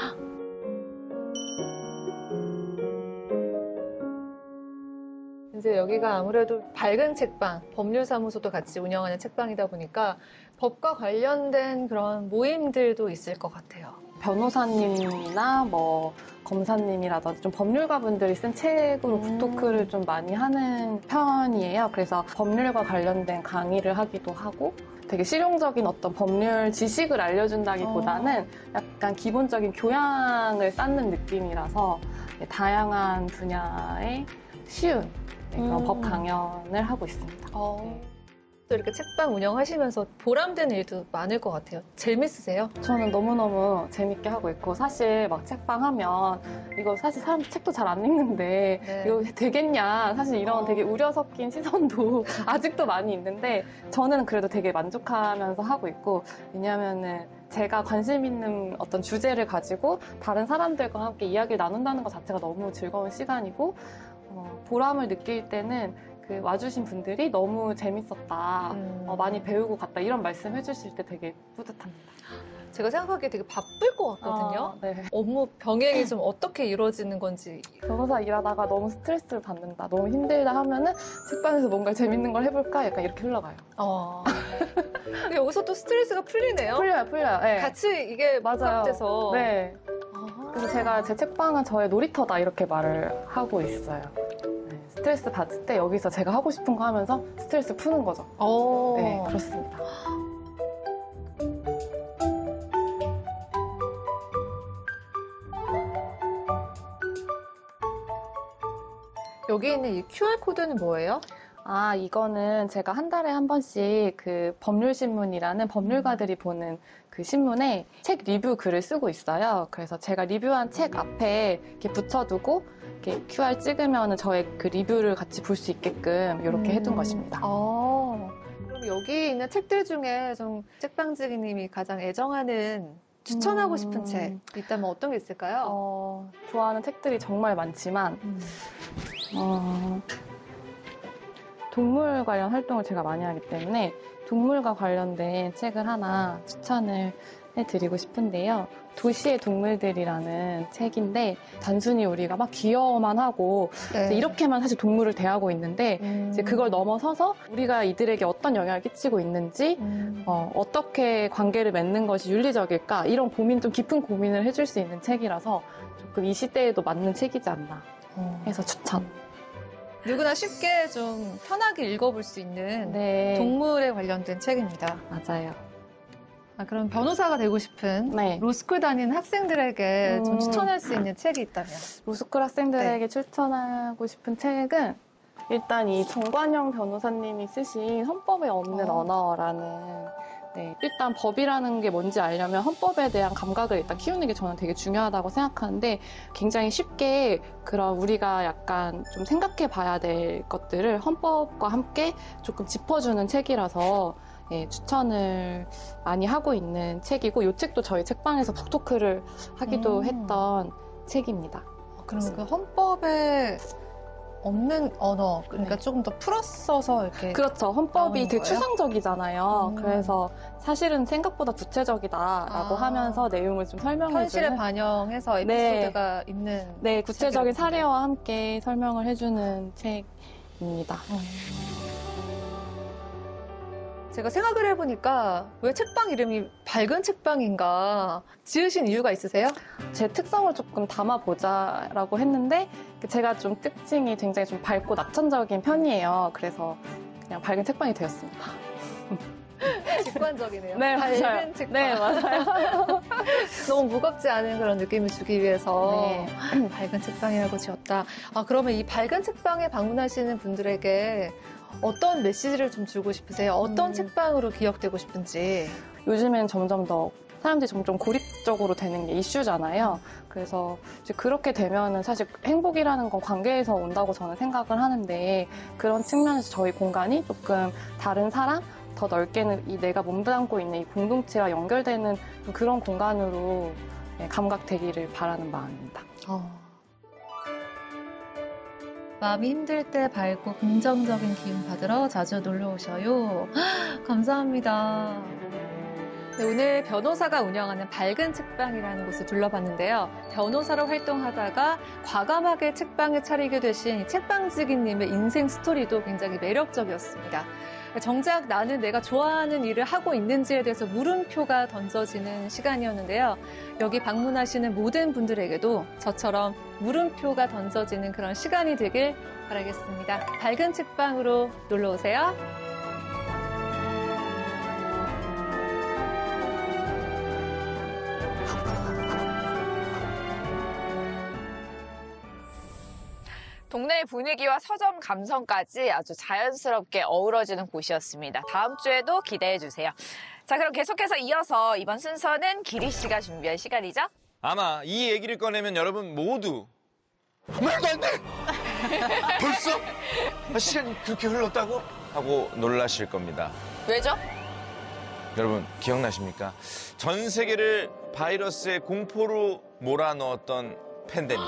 이제 여기가 아무래도 밝은 책방, 법률사무소도 같이 운영하는 책방이다 보니까 법과 관련된 그런 모임들도 있을 것 같아요. 변호사님이나 뭐 검사님이라든지 좀 법률가분들이 쓴 책으로 북토크를 좀 많이 하는 편이에요. 그래서 법률과 관련된 강의를 하기도 하고 되게 실용적인 어떤 법률 지식을 알려준다기보다는 약간 기본적인 교양을 쌓는 느낌이라서 다양한 분야의 쉬운 그런 법 강연을 하고 있습니다. 또 이렇게 책방 운영하시면서 보람된 일도 많을 것 같아요. 재밌으세요? 저는 너무너무 재밌게 하고 있고 사실 막 책방 하면 이거 사실 사람들 책도 잘 안 읽는데 네. 이거 되겠냐 사실 이런 되게 우려 섞인 시선도 아직도 많이 있는데 저는 그래도 되게 만족하면서 하고 있고 왜냐하면은 제가 관심 있는 어떤 주제를 가지고 다른 사람들과 함께 이야기를 나눈다는 것 자체가 너무 즐거운 시간이고 보람을 느낄 때는 그 와주신 분들이 너무 재밌었다, 많이 배우고 갔다 이런 말씀 해주실 때 되게 뿌듯합니다. 제가 생각하기에 되게 바쁠 것 같거든요. 네. 업무 병행이 좀 어떻게 이루어지는 건지. 변호사 일하다가 너무 스트레스를 받는다, 너무 힘들다 하면은 책방에서 뭔가 재밌는 걸 해볼까 약간 이렇게 흘러가요. 근데 여기서 또 스트레스가 풀리네요. 풀려요. 네. 같이 이게 맞아요. 부합돼서. 네. 그래서 제가 제 책방은 저의 놀이터다 이렇게 말을 하고 있어요. 네, 스트레스 받을 때 여기서 제가 하고 싶은 거 하면서 스트레스 푸는 거죠. 네, 그렇습니다. 여기 있는 이 QR코드는 뭐예요? 아, 이거는 제가 한 달에 한 번씩 그 법률신문이라는 법률가들이 보는 그 신문에 책 리뷰 글을 쓰고 있어요. 그래서 제가 리뷰한 책 앞에 이렇게 붙여두고 이렇게 QR 찍으면 저의 그 리뷰를 같이 볼 수 있게끔 이렇게 해둔 것입니다. 그럼 여기 있는 책들 중에 좀 책방지기님이 가장 애정하는 추천하고 싶은 책 있다면 어떤 게 있을까요? 좋아하는 책들이 정말 많지만 동물 관련 활동을 제가 많이 하기 때문에 동물과 관련된 책을 하나 추천을 해드리고 싶은데요. 도시의 동물들이라는 책인데 단순히 우리가 막 귀여워만 하고 이제 이렇게만 사실 동물을 대하고 있는데 이제 그걸 넘어서서 우리가 이들에게 어떤 영향을 끼치고 있는지 어떻게 관계를 맺는 것이 윤리적일까 이런 고민, 좀 깊은 고민을 해줄 수 있는 책이라서 조금 이 시대에도 맞는 책이지 않나 해서 추천. 누구나 쉽게 좀 편하게 읽어볼 수 있는 네. 동물에 관련된 책입니다. 맞아요. 그럼 변호사가 되고 싶은 네. 로스쿨 다니는 학생들에게 좀 추천할 수 있는 책이 있다면? 로스쿨 학생들에게 추천하고 싶은 책은 일단 이 정관영 변호사님이 쓰신 헌법에 없는 언어라는 일단 법이라는 게 뭔지 알려면 헌법에 대한 감각을 일단 키우는 게 저는 되게 중요하다고 생각하는데 굉장히 쉽게 그런 우리가 약간 좀 생각해 봐야 될 것들을 헌법과 함께 조금 짚어주는 책이라서 추천을 많이 하고 있는 책이고 이 책도 저희 책방에서 북토크를 하기도 했던 책입니다. 그럼 그 헌법에 없는 언어, 그러니까 조금 더 풀어써서 이렇게. 그렇죠. 헌법이 되게 거예요? 추상적이잖아요. 그래서 사실은 생각보다 구체적이다라고 하면서 내용을 좀 설명해주는. 현실에 반영해서 에피소드가 있는. 네, 구체적인 책이거든요. 사례와 함께 설명을 해주는 책입니다. 제가 생각을 해보니까 왜 책방 이름이 밝은 책방인가 지으신 이유가 있으세요? 제 특성을 조금 담아보자라고 했는데 제가 좀 특징이 굉장히 좀 밝고 낙천적인 편이에요. 그래서 그냥 밝은 책방이 되었습니다. 직관적이네요. 네, 맞아요. 밝은 책방. 네, 맞아요. 너무 무겁지 않은 그런 느낌을 주기 위해서 네. 밝은 책방이라고 지었다. 그러면 이 밝은 책방에 방문하시는 분들에게 어떤 메시지를 좀 주고 싶으세요? 어떤 책방으로 기억되고 싶은지. 요즘엔 점점 더 사람들이 점점 고립적으로 되는 게 이슈잖아요. 그래서 이제 그렇게 되면은 사실 행복이라는 건 관계에서 온다고 저는 생각을 하는데 그런 측면에서 저희 공간이 조금 다른 사람, 더 넓게는 이 내가 몸담고 있는 이 공동체와 연결되는 좀 그런 공간으로 감각되기를 바라는 마음입니다. 마음이 힘들 때 밝고 긍정적인 기운 받으러 자주 놀러 오셔요. 감사합니다. 네, 오늘 변호사가 운영하는 밝은 책방이라는 곳을 둘러봤는데요. 변호사로 활동하다가 과감하게 책방을 차리게 되신 이 책방지기님의 인생 스토리도 굉장히 매력적이었습니다. 정작 나는 내가 좋아하는 일을 하고 있는지에 대해서 물음표가 던져지는 시간이었는데요. 여기 방문하시는 모든 분들에게도 저처럼 물음표가 던져지는 그런 시간이 되길 바라겠습니다. 밝은 책방으로 놀러 오세요. 동네의 분위기와 서점 감성까지 아주 자연스럽게 어우러지는 곳이었습니다. 다음 주에도 기대해 주세요. 자, 그럼 계속해서 이어서 이번 순서는 기리 씨가 준비한 시간이죠? 아마 이 얘기를 꺼내면 여러분 모두 말도 안 돼! 벌써? 시간이 그렇게 흘렀다고? 하고 놀라실 겁니다. 왜죠? 여러분 기억나십니까? 전 세계를 바이러스의 공포로 몰아넣었던 팬데믹.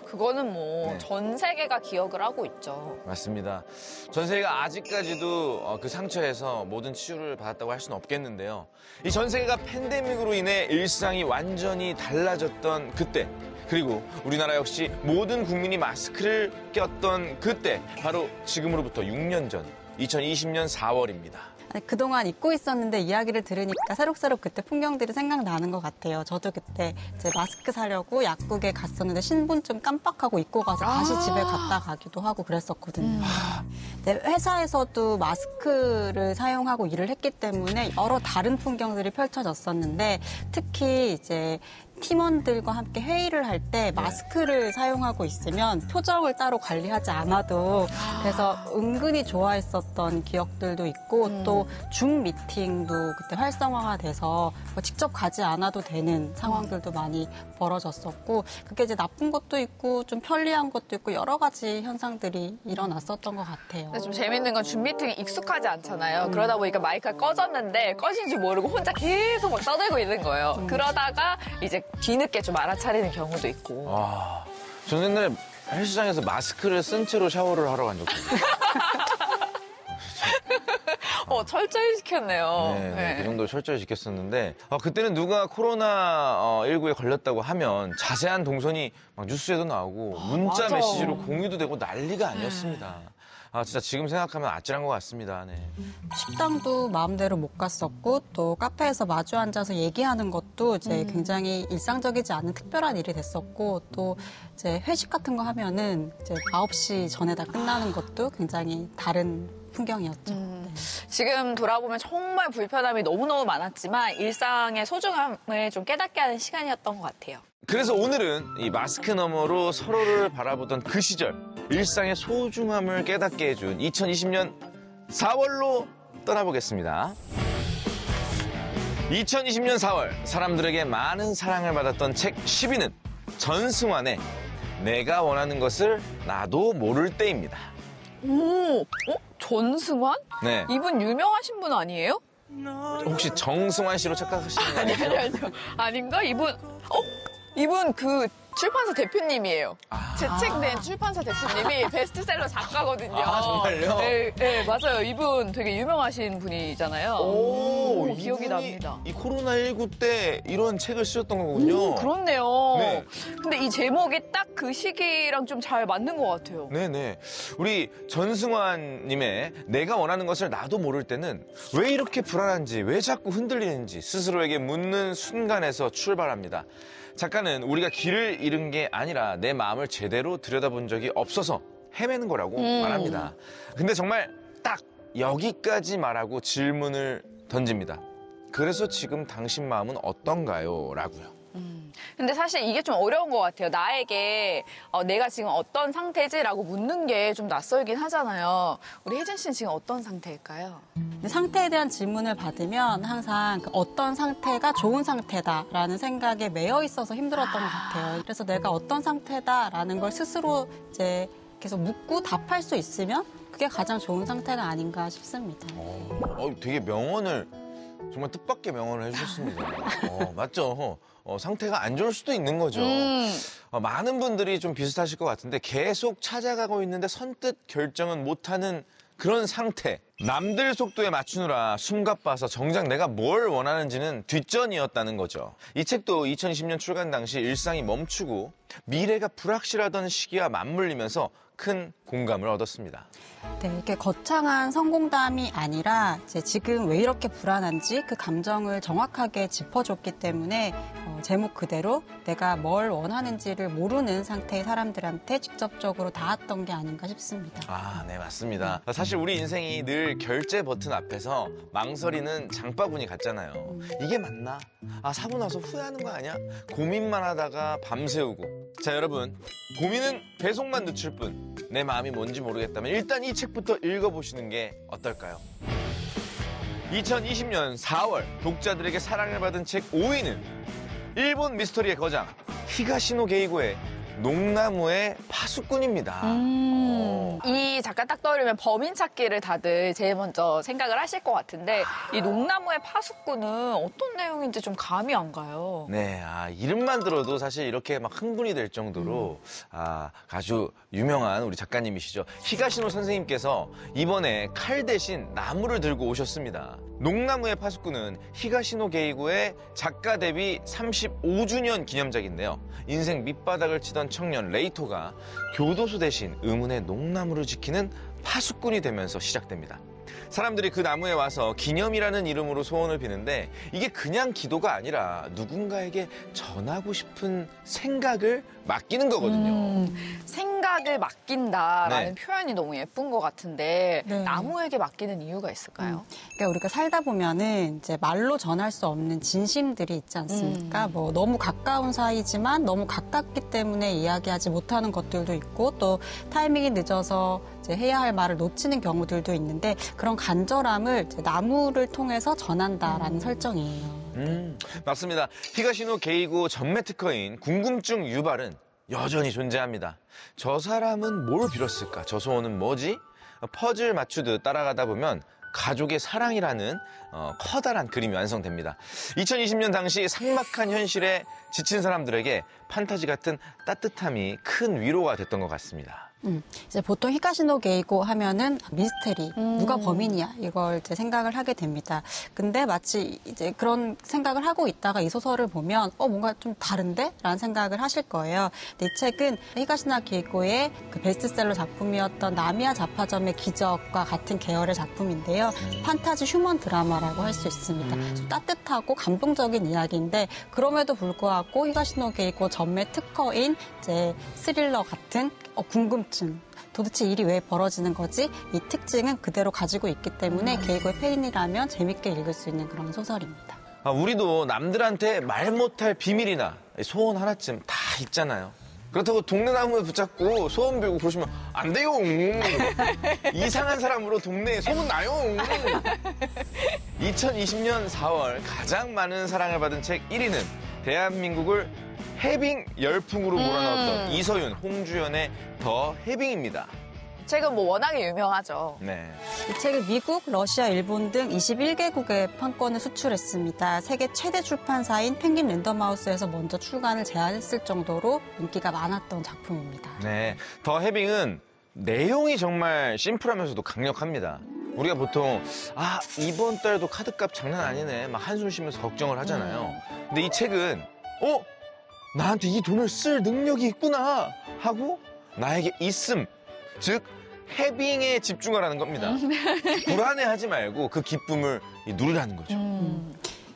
그거는 뭐 네. 전 세계가 기억을 하고 있죠. 맞습니다. 전 세계가 아직까지도 그 상처에서 모든 치유를 받았다고 할 수는 없겠는데요. 이 전 세계가 팬데믹으로 인해 일상이 완전히 달라졌던 그때, 그리고 우리나라 역시 모든 국민이 마스크를 꼈던 그때, 바로 지금으로부터 6년 전 2020년 4월입니다. 그동안 잊고 있었는데 이야기를 들으니까 새록새록 그때 풍경들이 생각나는 것 같아요. 저도 그때 이제 마스크 사려고 약국에 갔었는데 신분증 깜빡하고 잊고 가서 다시 집에 갔다 가기도 하고 그랬었거든요. 네, 회사에서도 마스크를 사용하고 일을 했기 때문에 여러 다른 풍경들이 펼쳐졌었는데 특히 이제 팀원들과 함께 회의를 할 때 마스크를 사용하고 있으면 표정을 따로 관리하지 않아도 그래서 은근히 좋아했었던 기억들도 있고 또 줌 미팅도 그때 활성화가 돼서 직접 가지 않아도 되는 상황들도 많이 벌어졌었고 그게 이제 나쁜 것도 있고 좀 편리한 것도 있고 여러 가지 현상들이 일어났었던 것 같아요. 근데 좀 재밌는 건 줌 미팅이 익숙하지 않잖아요. 그러다 보니까 마이크가 꺼졌는데 꺼진지 모르고 혼자 계속 막 떠들고 있는 거예요. 그러다가 이제 뒤늦게 좀 알아차리는 경우도 있고. 저는 옛날에 헬스장에서 마스크를 쓴 채로 샤워를 하러 간 적도 있어요. 철저히 시켰네요. 네, 그 정도로 철저히 지켰었는데 그때는 누가 코로나19에 걸렸다고 하면 자세한 동선이 막 뉴스에도 나오고 문자 맞아. 메시지로 공유도 되고 난리가 아니었습니다. 진짜 지금 생각하면 아찔한 것 같습니다. 네. 식당도 마음대로 못 갔었고 또 카페에서 마주 앉아서 얘기하는 것도 이제 굉장히 일상적이지 않은 특별한 일이 됐었고 또 이제 회식 같은 거 하면은 이제 9시 전에 다 끝나는 것도 굉장히 다른 풍경이었죠. 네. 지금 돌아보면 정말 불편함이 너무너무 많았지만 일상의 소중함을 좀 깨닫게 하는 시간이었던 것 같아요. 그래서 오늘은 이 마스크 너머로 서로를 바라보던 그 시절, 일상의 소중함을 깨닫게 해준 2020년 4월로 떠나보겠습니다. 2020년 4월, 사람들에게 많은 사랑을 받았던 책 10위는 전승환의 내가 원하는 것을 나도 모를 때입니다. 오, 전승환? 네. 이분 유명하신 분 아니에요? 혹시 정승환 씨로 착각하시는 거 아니에요? 아니요. 아닌가? 이분 그 출판사 대표님이에요. 제 책 낸 출판사 대표님이 베스트셀러 작가거든요. 정말요? 네, 맞아요. 이분 되게 유명하신 분이잖아요. 오, 기억이 이분이 납니다. 이 코로나19 때 이런 책을 쓰셨던 거군요. 그렇네요. 네. 근데 이 제목이 딱 그 시기랑 좀 잘 맞는 것 같아요. 네네. 우리 전승환님의 내가 원하는 것을 나도 모를 때는 왜 이렇게 불안한지, 왜 자꾸 흔들리는지 스스로에게 묻는 순간에서 출발합니다. 작가는 우리가 길을 잃은 게 아니라 내 마음을 제대로 들여다본 적이 없어서 헤매는 거라고 말합니다. 근데 정말 딱 여기까지 말하고 질문을 던집니다. 그래서 지금 당신 마음은 어떤가요? 라고요. 근데 사실 이게 좀 어려운 것 같아요. 나에게 내가 지금 어떤 상태지라고 묻는 게 좀 낯설긴 하잖아요. 우리 혜진 씨는 지금 어떤 상태일까요? 근데 상태에 대한 질문을 받으면 항상 그 어떤 상태가 좋은 상태다라는 생각에 매여 있어서 힘들었던 것 같아요. 그래서 내가 어떤 상태다라는 걸 스스로 이제 계속 묻고 답할 수 있으면 그게 가장 좋은 상태가 아닌가 싶습니다. 되게 명언을 정말 뜻밖의 명언을 해주셨습니다. 맞죠? 상태가 안 좋을 수도 있는 거죠. 많은 분들이 좀 비슷하실 것 같은데 계속 찾아가고 있는데 선뜻 결정은 못하는 그런 상태. 남들 속도에 맞추느라 숨가빠서 정작 내가 뭘 원하는지는 뒷전이었다는 거죠. 이 책도 2020년 출간 당시 일상이 멈추고 미래가 불확실하던 시기와 맞물리면서 큰 공감을 얻었습니다. 네, 이렇게 거창한 성공담이 아니라 이제 지금 왜 이렇게 불안한지 그 감정을 정확하게 짚어줬기 때문에 제목 그대로 내가 뭘 원하는지를 모르는 상태의 사람들한테 직접적으로 닿았던 게 아닌가 싶습니다. 네, 맞습니다. 사실 우리 인생이 늘 결제 버튼 앞에서 망설이는 장바구니 같잖아요. 이게 맞나? 사고 나서 후회하는 거 아니야? 고민만 하다가 밤새우고. 자, 여러분, 고민은 배송만 늦출 뿐. 내 마음이 뭔지 모르겠다면 일단 이 책부터 읽어보시는 게 어떨까요? 2020년 4월 독자들에게 사랑을 받은 책 5위는 일본 미스터리의 거장 히가시노 게이고의 농나무의 파수꾼입니다. 이 작가 딱 떠오르면 범인 찾기를 다들 제일 먼저 생각을 하실 것 같은데 이 농나무의 파수꾼은 어떤 내용인지 좀 감이 안 가요. 네, 이름만 들어도 사실 이렇게 막 흥분이 될 정도로 아주 유명한 우리 작가님이시죠. 히가시노 선생님께서 이번에 칼 대신 나무를 들고 오셨습니다. 농나무의 파수꾼은 히가시노 게이고의 작가 데뷔 35주년 기념작인데요. 인생 밑바닥을 치던 청년 레이토가 교도소 대신 의문의 농나무를 지키는 파수꾼이 되면서 시작됩니다. 사람들이 그 나무에 와서 기념이라는 이름으로 소원을 비는데 이게 그냥 기도가 아니라 누군가에게 전하고 싶은 생각을 맡기는 거거든요. 생각을 맡긴다라는 네. 표현이 너무 예쁜 것 같은데 네. 나무에게 맡기는 이유가 있을까요? 그러니까 우리가 살다 보면은 이제 말로 전할 수 없는 진심들이 있지 않습니까? 뭐 너무 가까운 사이지만 너무 가깝기 때문에 이야기하지 못하는 것들도 있고 또 타이밍이 늦어서 이제 해야 할 말을 놓치는 경우들도 있는데 그런 간절함을 이제 나무를 통해서 전한다라는 설정이에요. 맞습니다. 히가시노 게이고 전매 특허인 궁금증 유발은 여전히 존재합니다. 저 사람은 뭘 빌었을까? 저 소원은 뭐지? 퍼즐 맞추듯 따라가다 보면 가족의 사랑이라는 커다란 그림이 완성됩니다. 2020년 당시 삭막한 현실에 지친 사람들에게 판타지 같은 따뜻함이 큰 위로가 됐던 것 같습니다. 이제 보통 히가시노 게이고 하면은 미스테리, 누가 범인이야 이걸 이제 생각을 하게 됩니다. 근데 마치 이제 그런 생각을 하고 있다가 이 소설을 보면 뭔가 좀 다른데? 라는 생각을 하실 거예요. 근데 이 책은 히가시노 게이고의 그 베스트셀러 작품이었던 나미야 자파점의 기적과 같은 계열의 작품인데요. 판타지 휴먼 드라마라고 할 수 있습니다. 좀 따뜻하고 감동적인 이야기인데 그럼에도 불구하고 히가시노 게이고 전매 특허인 이제 스릴러 같은 궁금증. 도대체 일이 왜 벌어지는 거지? 이 특징은 그대로 가지고 있기 때문에 게이고의 팬이라면 재밌게 읽을 수 있는 그런 소설입니다. 우리도 남들한테 말 못할 비밀이나 소원 하나쯤 다 있잖아요. 그렇다고 동네 나무에 붙잡고 소원 빌고 그러시면 안 돼요. 이상한 사람으로 동네에 소문나요. 2020년 4월 가장 많은 사랑을 받은 책 1위는 대한민국을 해빙 열풍으로 몰아넣었던 이서윤, 홍주연의 더 해빙입니다. 책은 뭐 워낙에 유명하죠. 네. 이 책을 미국, 러시아, 일본 등 21개국에 판권을 수출했습니다. 세계 최대 출판사인 펭귄 랜덤하우스에서 먼저 출간을 제안했을 정도로 인기가 많았던 작품입니다. 네. 더 해빙은 내용이 정말 심플하면서도 강력합니다. 우리가 보통 이번 달도 카드값 장난 아니네 막 한숨 쉬면서 걱정을 하잖아요. 근데 이 책은 나한테 이 돈을 쓸 능력이 있구나 하고 나에게 있음, 즉 해빙에 집중하라는 겁니다. 불안해하지 말고 그 기쁨을 누리라는 거죠.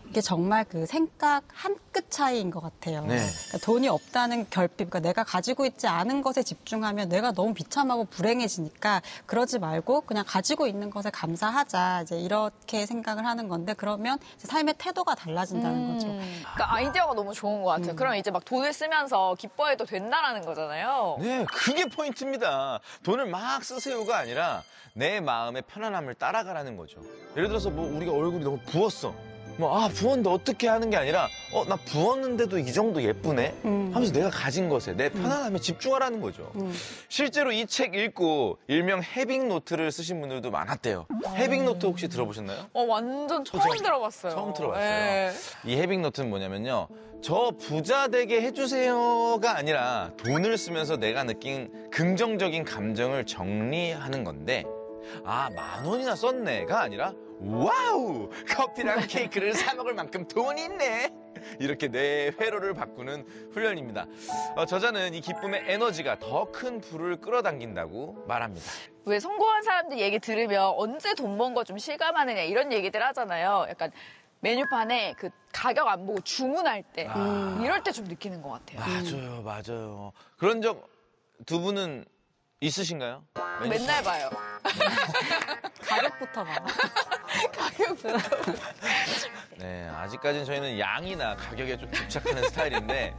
이게 정말 그 생각 한 끗 차이인 것 같아요. 네. 그러니까 돈이 없다는 결핍, 그러니까 내가 가지고 있지 않은 것에 집중하면 내가 너무 비참하고 불행해지니까 그러지 말고 그냥 가지고 있는 것에 감사하자. 이제 이렇게 생각을 하는 건데 그러면 이제 삶의 태도가 달라진다는 거죠. 그러니까 아이디어가 너무 좋은 것 같아요. 그럼 이제 막 돈을 쓰면서 기뻐해도 된다라는 거잖아요. 네, 그게 포인트입니다. 돈을 막 쓰세요가 아니라 내 마음의 편안함을 따라가라는 거죠. 예를 들어서 뭐 우리가 얼굴이 너무 부었어. 부었는데 어떻게 하는 게 아니라, 나 부었는데도 이 정도 예쁘네? 하면서 내가 가진 것에, 내 편안함에 집중하라는 거죠. 실제로 이 책 읽고 일명 헤빙노트를 쓰신 분들도 많았대요. 헤빙노트 혹시 들어보셨나요? 완전 처음 들어봤어요. 처음 들어봤어요. 네. 이 헤빙노트는 뭐냐면요. 저 부자 되게 해주세요가 아니라 돈을 쓰면서 내가 느낀 긍정적인 감정을 정리하는 건데, 10,000원이나 썼네가 아니라 와우! 커피랑 케이크를 사 먹을 만큼 돈이 있네! 이렇게 내 회로를 바꾸는 훈련입니다. 저자는 이 기쁨의 에너지가 더 큰 불을 끌어당긴다고 말합니다. 왜 성공한 사람들 얘기 들으면 언제 돈 번 거 좀 실감하느냐 이런 얘기들 하잖아요. 약간 메뉴판에 그 가격 안 보고 주문할 때 이럴 때 좀 느끼는 것 같아요. 맞아요. 그런 적 두 분은 있으신가요? 맨날 봐요. 가격부터 봐. 네, 아직까지는 저희는 양이나 가격에 좀 집착하는 스타일인데,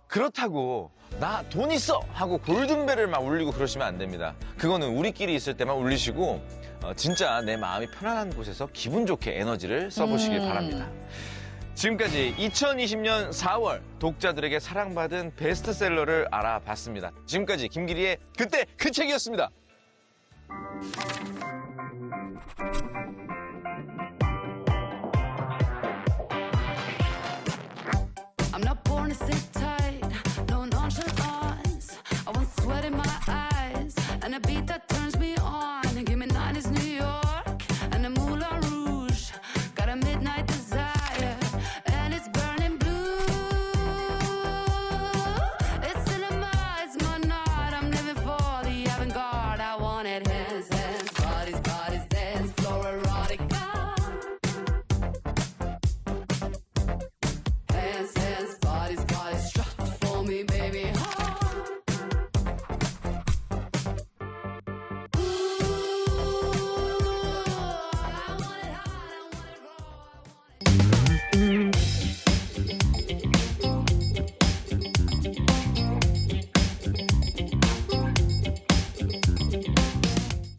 그렇다고 나 돈 있어 하고 골든벨을 막 울리고 그러시면 안 됩니다. 그거는 우리끼리 있을 때만 울리시고 진짜 내 마음이 편안한 곳에서 기분 좋게 에너지를 써보시길 바랍니다. 지금까지 2020년 4월 독자들에게 사랑받은 베스트셀러를 알아봤습니다. 지금까지 김기리의 그때 그 책이었습니다. I'm not born to sit